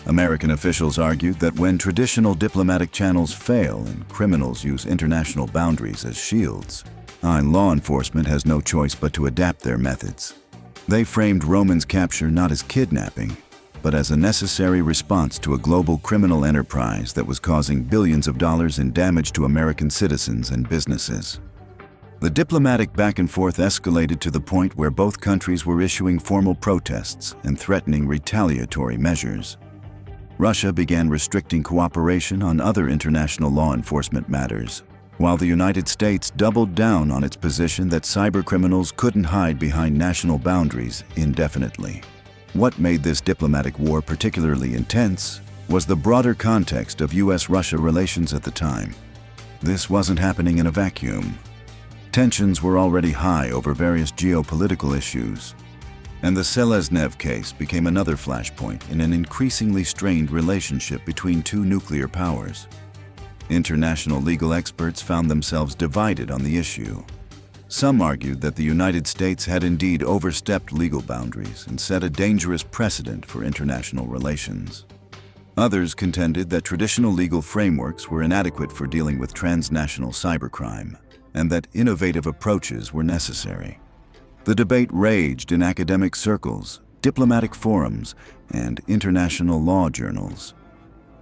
American officials argued that when traditional diplomatic channels fail and criminals use international boundaries as shields, law enforcement has no choice but to adapt their methods. They framed Roman's capture not as kidnapping, but as a necessary response to a global criminal enterprise that was causing billions of dollars in damage to American citizens and businesses. The diplomatic back and forth escalated to the point where both countries were issuing formal protests and threatening retaliatory measures. Russia began restricting cooperation on other international law enforcement matters, while the United States doubled down on its position that cybercriminals couldn't hide behind national boundaries indefinitely. What made this diplomatic war particularly intense was the broader context of US-Russia relations at the time. This wasn't happening in a vacuum. Tensions were already high over various geopolitical issues, and the Seleznev case became another flashpoint in an increasingly strained relationship between two nuclear powers. International legal experts found themselves divided on the issue. Some argued that the United States had indeed overstepped legal boundaries and set a dangerous precedent for international relations. Others contended that traditional legal frameworks were inadequate for dealing with transnational cybercrime, and that innovative approaches were necessary. The debate raged in academic circles, diplomatic forums, and international law journals.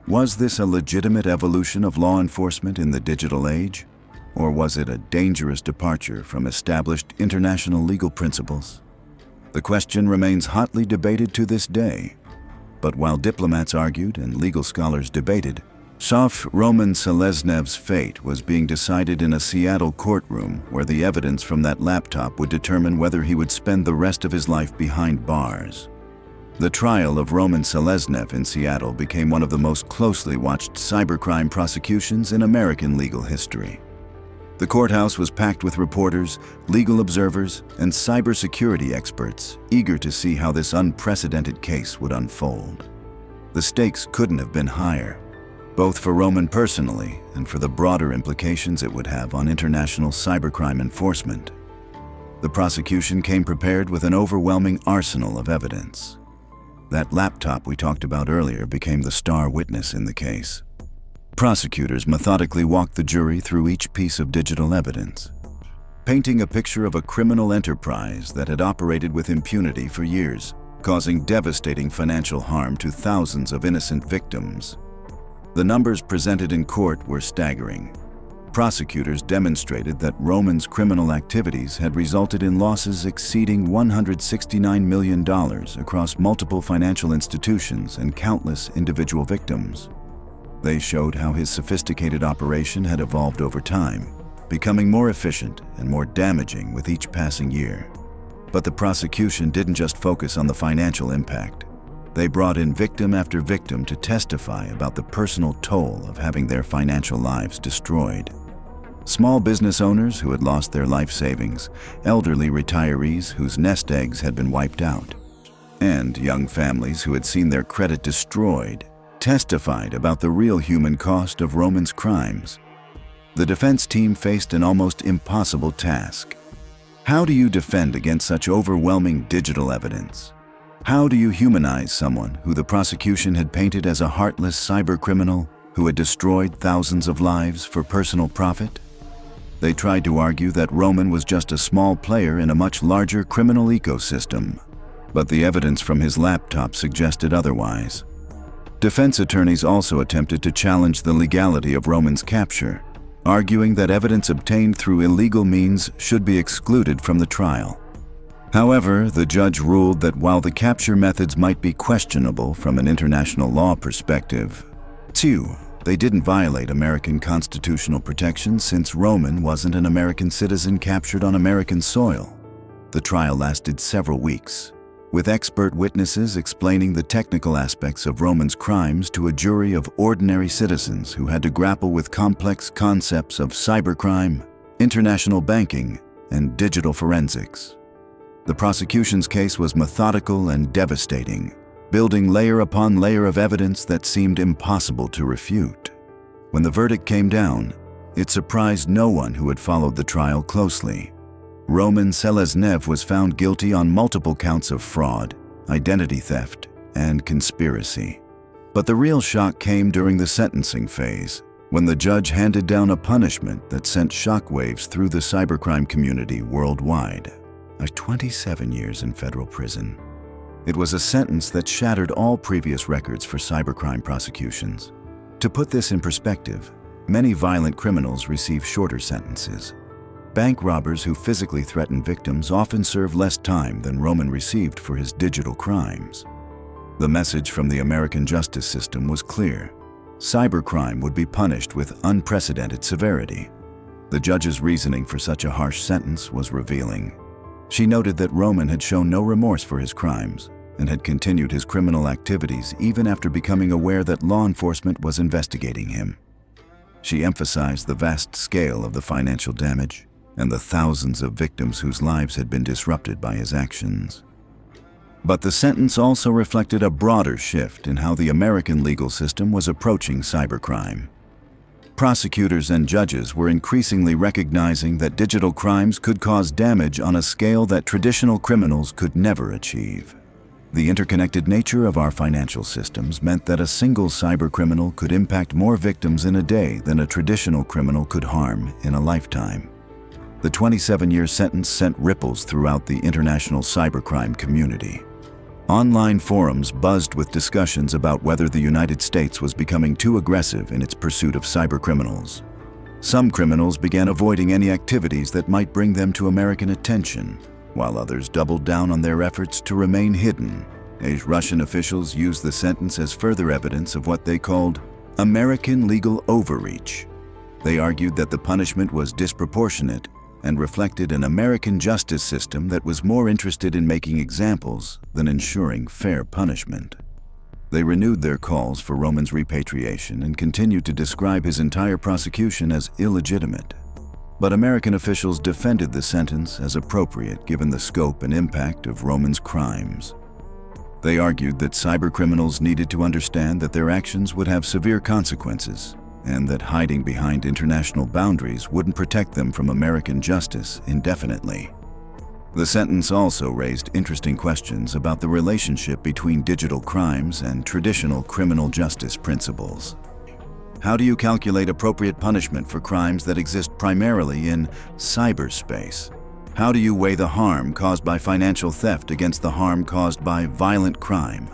Was this a legitimate evolution of law enforcement in the digital age? Or was it a dangerous departure from established international legal principles? The question remains hotly debated to this day. But while diplomats argued and legal scholars debated, Roman Seleznev's fate was being decided in a Seattle courtroom where the evidence from that laptop would determine whether he would spend the rest of his life behind bars. The trial of Roman Seleznev in Seattle became one of the most closely watched cybercrime prosecutions in American legal history. The courthouse was packed with reporters, legal observers, and cybersecurity experts eager to see how this unprecedented case would unfold. The stakes couldn't have been higher, both for Roman personally and for the broader implications it would have on international cybercrime enforcement. The prosecution came prepared with an overwhelming arsenal of evidence. That laptop we talked about earlier became the star witness in the case. Prosecutors methodically walked the jury through each piece of digital evidence, painting a picture of a criminal enterprise that had operated with impunity for years, causing devastating financial harm to thousands of innocent victims. The numbers presented in court were staggering. Prosecutors demonstrated that Roman's criminal activities had resulted in losses exceeding $169 million across multiple financial institutions and countless individual victims. They showed how his sophisticated operation had evolved over time, becoming more efficient and more damaging with each passing year. But the prosecution didn't just focus on the financial impact. They brought in victim after victim to testify about the personal toll of having their financial lives destroyed. Small business owners who had lost their life savings, elderly retirees whose nest eggs had been wiped out, and young families who had seen their credit destroyed, testified about the real human cost of Roman's crimes. The defense team faced an almost impossible task. How do you defend against such overwhelming digital evidence? How do you humanize someone who the prosecution had painted as a heartless cybercriminal who had destroyed thousands of lives for personal profit? They tried to argue that Roman was just a small player in a much larger criminal ecosystem, but the evidence from his laptop suggested otherwise. Defense attorneys also attempted to challenge the legality of Roman's capture, arguing that evidence obtained through illegal means should be excluded from the trial. However, the judge ruled that while the capture methods might be questionable from an international law perspective, they didn't violate American constitutional protections since Roman wasn't an American citizen captured on American soil. The trial lasted several weeks, with expert witnesses explaining the technical aspects of Roman's crimes to a jury of ordinary citizens who had to grapple with complex concepts of cybercrime, international banking, and digital forensics. The prosecution's case was methodical and devastating, building layer upon layer of evidence that seemed impossible to refute. When the verdict came down, it surprised no one who had followed the trial closely. Roman Seleznev was found guilty on multiple counts of fraud, identity theft, and conspiracy. But the real shock came during the sentencing phase, when the judge handed down a punishment that sent shockwaves through the cybercrime community worldwide: 27 years in federal prison. It was a sentence that shattered all previous records for cybercrime prosecutions. To put this in perspective, many violent criminals receive shorter sentences. Bank robbers who physically threaten victims often serve less time than Roman received for his digital crimes. The message from the American justice system was clear: cybercrime would be punished with unprecedented severity. The judge's reasoning for such a harsh sentence was revealing. She noted that Roman had shown no remorse for his crimes and had continued his criminal activities even after becoming aware that law enforcement was investigating him. She emphasized the vast scale of the financial damage and the thousands of victims whose lives had been disrupted by his actions. But the sentence also reflected a broader shift in how the American legal system was approaching cybercrime. Prosecutors and judges were increasingly recognizing that digital crimes could cause damage on a scale that traditional criminals could never achieve. The interconnected nature of our financial systems meant that a single cybercriminal could impact more victims in a day than a traditional criminal could harm in a lifetime. The 27-year sentence sent ripples throughout the international cybercrime community. Online forums buzzed with discussions about whether the United States was becoming too aggressive in its pursuit of cybercriminals. Some criminals began avoiding any activities that might bring them to American attention, while others doubled down on their efforts to remain hidden. Russian officials used the sentence as further evidence of what they called American legal overreach. They argued that the punishment was disproportionate and reflected an American justice system that was more interested in making examples than ensuring fair punishment. They renewed their calls for Roman's repatriation and continued to describe his entire prosecution as illegitimate. But American officials defended the sentence as appropriate given the scope and impact of Roman's crimes. They argued that cybercriminals needed to understand that their actions would have severe consequences, and that hiding behind international boundaries wouldn't protect them from American justice indefinitely. The sentence also raised interesting questions about the relationship between digital crimes and traditional criminal justice principles. How do you calculate appropriate punishment for crimes that exist primarily in cyberspace? How do you weigh the harm caused by financial theft against the harm caused by violent crime?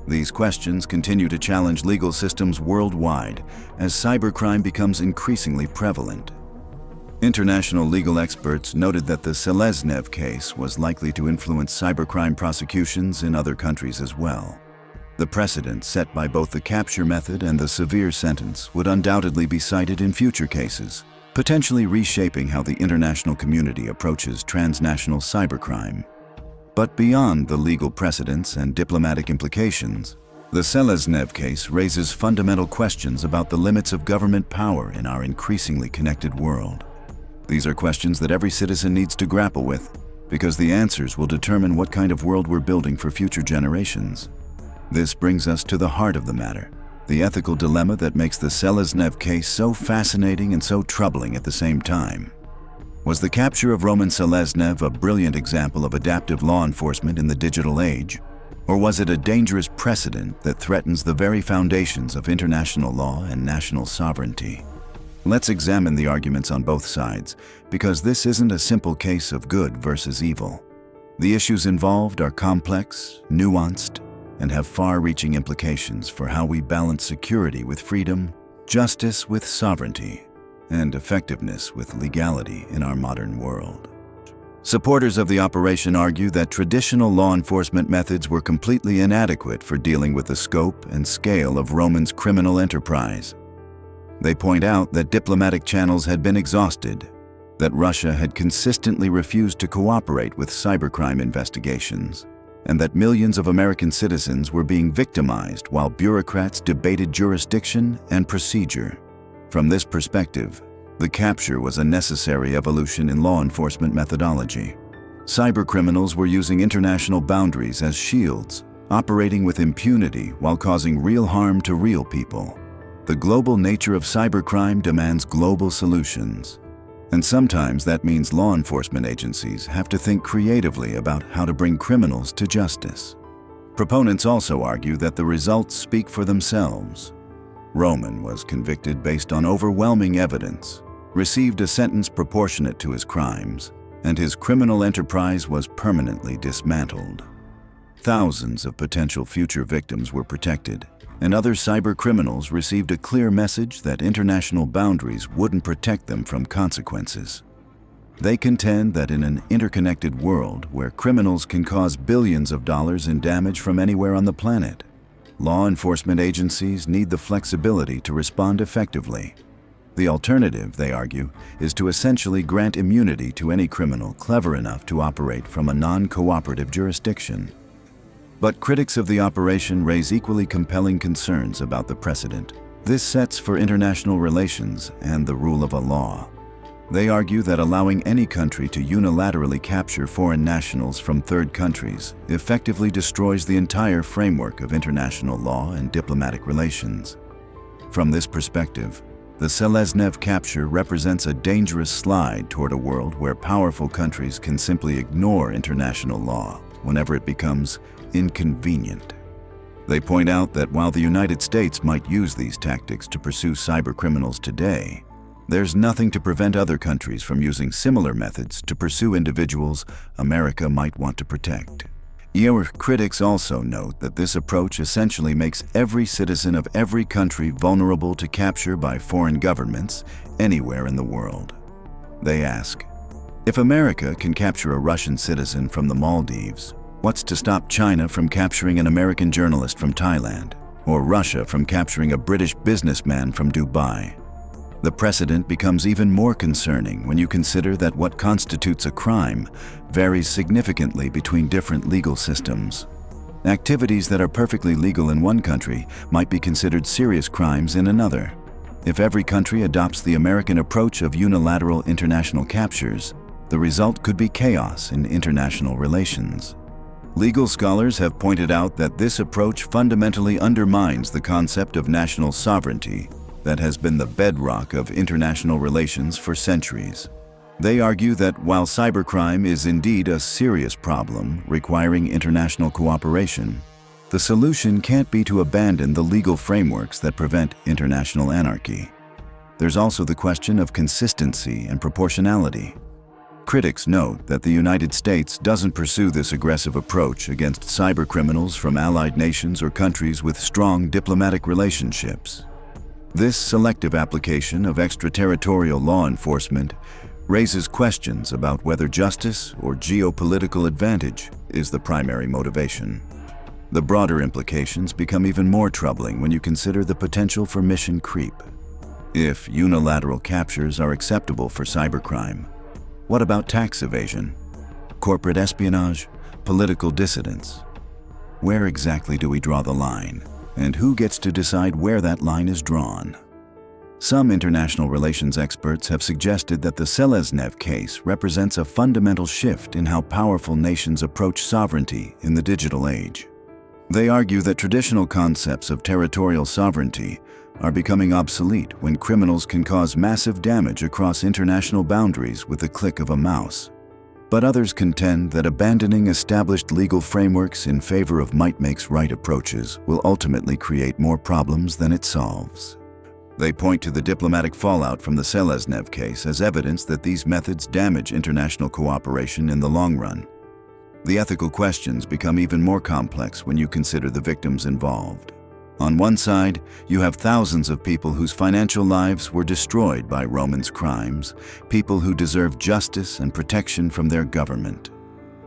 These questions continue to challenge legal systems worldwide as cybercrime becomes increasingly prevalent. International legal experts noted that the Seleznev case was likely to influence cybercrime prosecutions in other countries as well. The precedent set by both the capture method and the severe sentence would undoubtedly be cited in future cases, potentially reshaping how the international community approaches transnational cybercrime. But beyond the legal precedents and diplomatic implications, the Seleznev case raises fundamental questions about the limits of government power in our increasingly connected world. These are questions that every citizen needs to grapple with, because the answers will determine what kind of world we're building for future generations. This brings us to the heart of the matter, the ethical dilemma that makes the Seleznev case so fascinating and so troubling at the same time. Was the capture of Roman Seleznev a brilliant example of adaptive law enforcement in the digital age? Or was it a dangerous precedent that threatens the very foundations of international law and national sovereignty? Let's examine the arguments on both sides, because this isn't a simple case of good versus evil. The issues involved are complex, nuanced, and have far-reaching implications for how we balance security with freedom, justice with sovereignty, and effectiveness with legality in our modern world. Supporters of the operation argue that traditional law enforcement methods were completely inadequate for dealing with the scope and scale of Roman's criminal enterprise. They point out that diplomatic channels had been exhausted, that Russia had consistently refused to cooperate with cybercrime investigations, and that millions of American citizens were being victimized while bureaucrats debated jurisdiction and procedure. From this perspective, the capture was a necessary evolution in law enforcement methodology. Cybercriminals were using international boundaries as shields, operating with impunity while causing real harm to real people. The global nature of cybercrime demands global solutions. And sometimes that means law enforcement agencies have to think creatively about how to bring criminals to justice. Proponents also argue that the results speak for themselves. Roman was convicted based on overwhelming evidence, received a sentence proportionate to his crimes, and his criminal enterprise was permanently dismantled. Thousands of potential future victims were protected, and other cyber criminals received a clear message that international boundaries wouldn't protect them from consequences. They contend that in an interconnected world where criminals can cause billions of dollars in damage from anywhere on the planet, law enforcement agencies need the flexibility to respond effectively. The alternative, they argue, is to essentially grant immunity to any criminal clever enough to operate from a non-cooperative jurisdiction. But critics of the operation raise equally compelling concerns about the precedent this sets for international relations and the rule of law. They argue that allowing any country to unilaterally capture foreign nationals from third countries effectively destroys the entire framework of international law and diplomatic relations. From this perspective, the Seleznev capture represents a dangerous slide toward a world where powerful countries can simply ignore international law whenever it becomes inconvenient. They point out that while the United States might use these tactics to pursue cybercriminals today, there's nothing to prevent other countries from using similar methods to pursue individuals America might want to protect. Critics also note that this approach essentially makes every citizen of every country vulnerable to capture by foreign governments anywhere in the world. They ask, if America can capture a Russian citizen from the Maldives, what's to stop China from capturing an American journalist from Thailand, or Russia from capturing a British businessman from Dubai? The precedent becomes even more concerning when you consider that what constitutes a crime varies significantly between different legal systems. Activities that are perfectly legal in one country might be considered serious crimes in another. If every country adopts the American approach of unilateral international captures, the result could be chaos in international relations. Legal scholars have pointed out that this approach fundamentally undermines the concept of national sovereignty that has been the bedrock of international relations for centuries. They argue that while cybercrime is indeed a serious problem requiring international cooperation, the solution can't be to abandon the legal frameworks that prevent international anarchy. There's also the question of consistency and proportionality. Critics note that the United States doesn't pursue this aggressive approach against cybercriminals from allied nations or countries with strong diplomatic relationships. This selective application of extraterritorial law enforcement raises questions about whether justice or geopolitical advantage is the primary motivation. The broader implications become even more troubling when you consider the potential for mission creep. If unilateral captures are acceptable for cybercrime, what about tax evasion, corporate espionage, political dissidence? Where exactly do we draw the line? And who gets to decide where that line is drawn? Some international relations experts have suggested that the Seleznev case represents a fundamental shift in how powerful nations approach sovereignty in the digital age. They argue that traditional concepts of territorial sovereignty are becoming obsolete when criminals can cause massive damage across international boundaries with the click of a mouse. But others contend that abandoning established legal frameworks in favor of might-makes-right approaches will ultimately create more problems than it solves. They point to the diplomatic fallout from the Seleznev case as evidence that these methods damage international cooperation in the long run. The ethical questions become even more complex when you consider the victims involved. On one side, you have thousands of people whose financial lives were destroyed by Roman's crimes, people who deserve justice and protection from their government.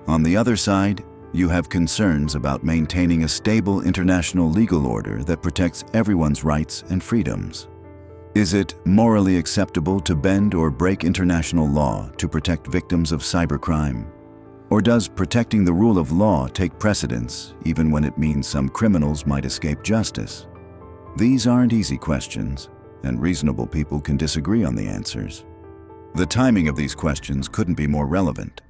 On the other side, you have concerns about maintaining a stable international legal order that protects everyone's rights and freedoms. Is it morally acceptable to bend or break international law to protect victims of cybercrime? Or does protecting the rule of law take precedence, even when it means some criminals might escape justice? These aren't easy questions, and reasonable people can disagree on the answers. The timing of these questions couldn't be more relevant.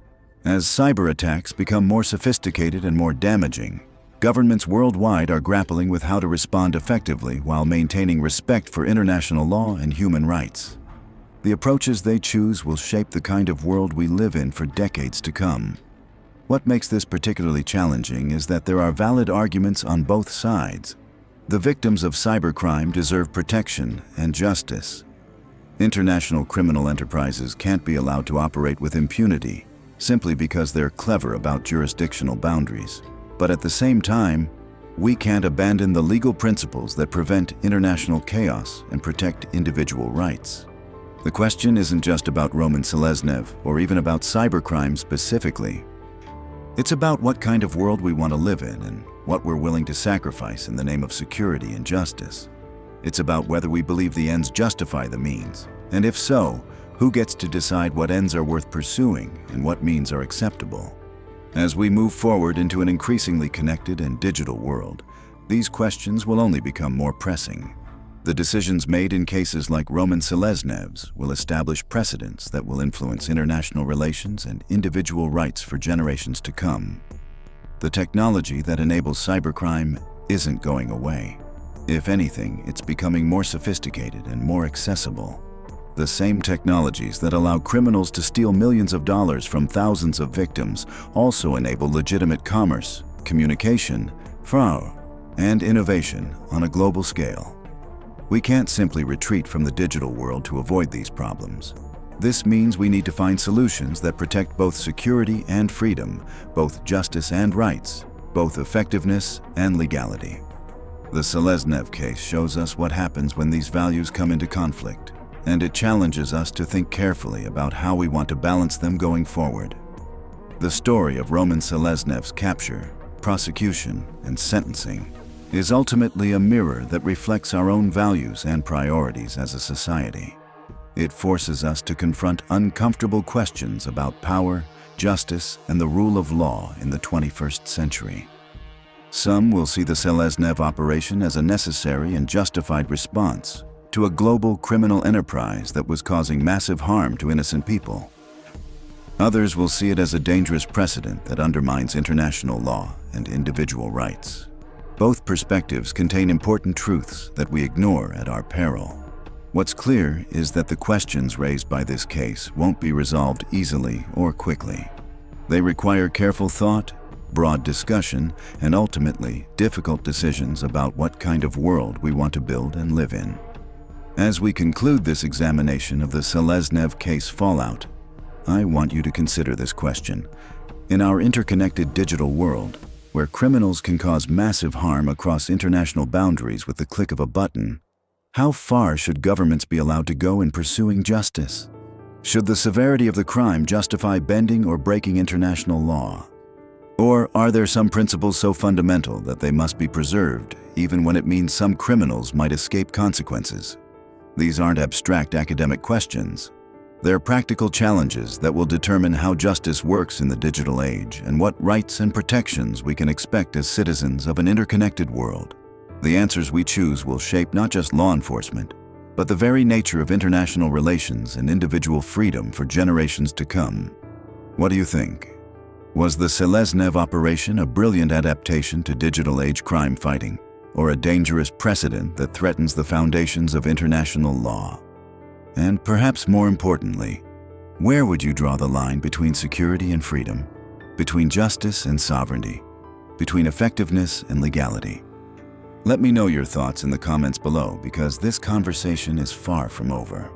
As cyber attacks become more sophisticated and more damaging, governments worldwide are grappling with how to respond effectively while maintaining respect for international law and human rights. The approaches they choose will shape the kind of world we live in for decades to come. What makes this particularly challenging is that there are valid arguments on both sides. The victims of cybercrime deserve protection and justice. International criminal enterprises can't be allowed to operate with impunity simply because they're clever about jurisdictional boundaries. But at the same time, we can't abandon the legal principles that prevent international chaos and protect individual rights. The question isn't just about Roman Seleznev or even about cybercrime specifically. It's about what kind of world we want to live in and what we're willing to sacrifice in the name of security and justice. It's about whether we believe the ends justify the means, and if so, who gets to decide what ends are worth pursuing and what means are acceptable. As we move forward into an increasingly connected and digital world, these questions will only become more pressing. The decisions made in cases like Roman Seleznev's will establish precedents that will influence international relations and individual rights for generations to come. The technology that enables cybercrime isn't going away. If anything, it's becoming more sophisticated and more accessible. The same technologies that allow criminals to steal millions of dollars from thousands of victims also enable legitimate commerce, communication, fraud, and innovation on a global scale. We can't simply retreat from the digital world to avoid these problems. This means we need to find solutions that protect both security and freedom, both justice and rights, both effectiveness and legality. The Seleznev case shows us what happens when these values come into conflict, and it challenges us to think carefully about how we want to balance them going forward. The story of Roman Seleznev's capture, prosecution, and sentencing is ultimately a mirror that reflects our own values and priorities as a society. It forces us to confront uncomfortable questions about power, justice, and the rule of law in the 21st century. Some will see the Seleznev operation as a necessary and justified response to a global criminal enterprise that was causing massive harm to innocent people. Others will see it as a dangerous precedent that undermines international law and individual rights. Both perspectives contain important truths that we ignore at our peril. What's clear is that the questions raised by this case won't be resolved easily or quickly. They require careful thought, broad discussion, and ultimately difficult decisions about what kind of world we want to build and live in. As we conclude this examination of the Seleznev case fallout, I want you to consider this question. In our interconnected digital world, where criminals can cause massive harm across international boundaries with the click of a button, how far should governments be allowed to go in pursuing justice? Should the severity of the crime justify bending or breaking international law? Or are there some principles so fundamental that they must be preserved, even when it means some criminals might escape consequences? These aren't abstract academic questions. They're practical challenges that will determine how justice works in the digital age and what rights and protections we can expect as citizens of an interconnected world. The answers we choose will shape not just law enforcement, but the very nature of international relations and individual freedom for generations to come. What do you think? Was the Seleznev operation a brilliant adaptation to digital age crime fighting, or a dangerous precedent that threatens the foundations of international law? And perhaps more importantly, where would you draw the line between security and freedom, between justice and sovereignty, between effectiveness and legality? Let me know your thoughts in the comments below, because this conversation is far from over.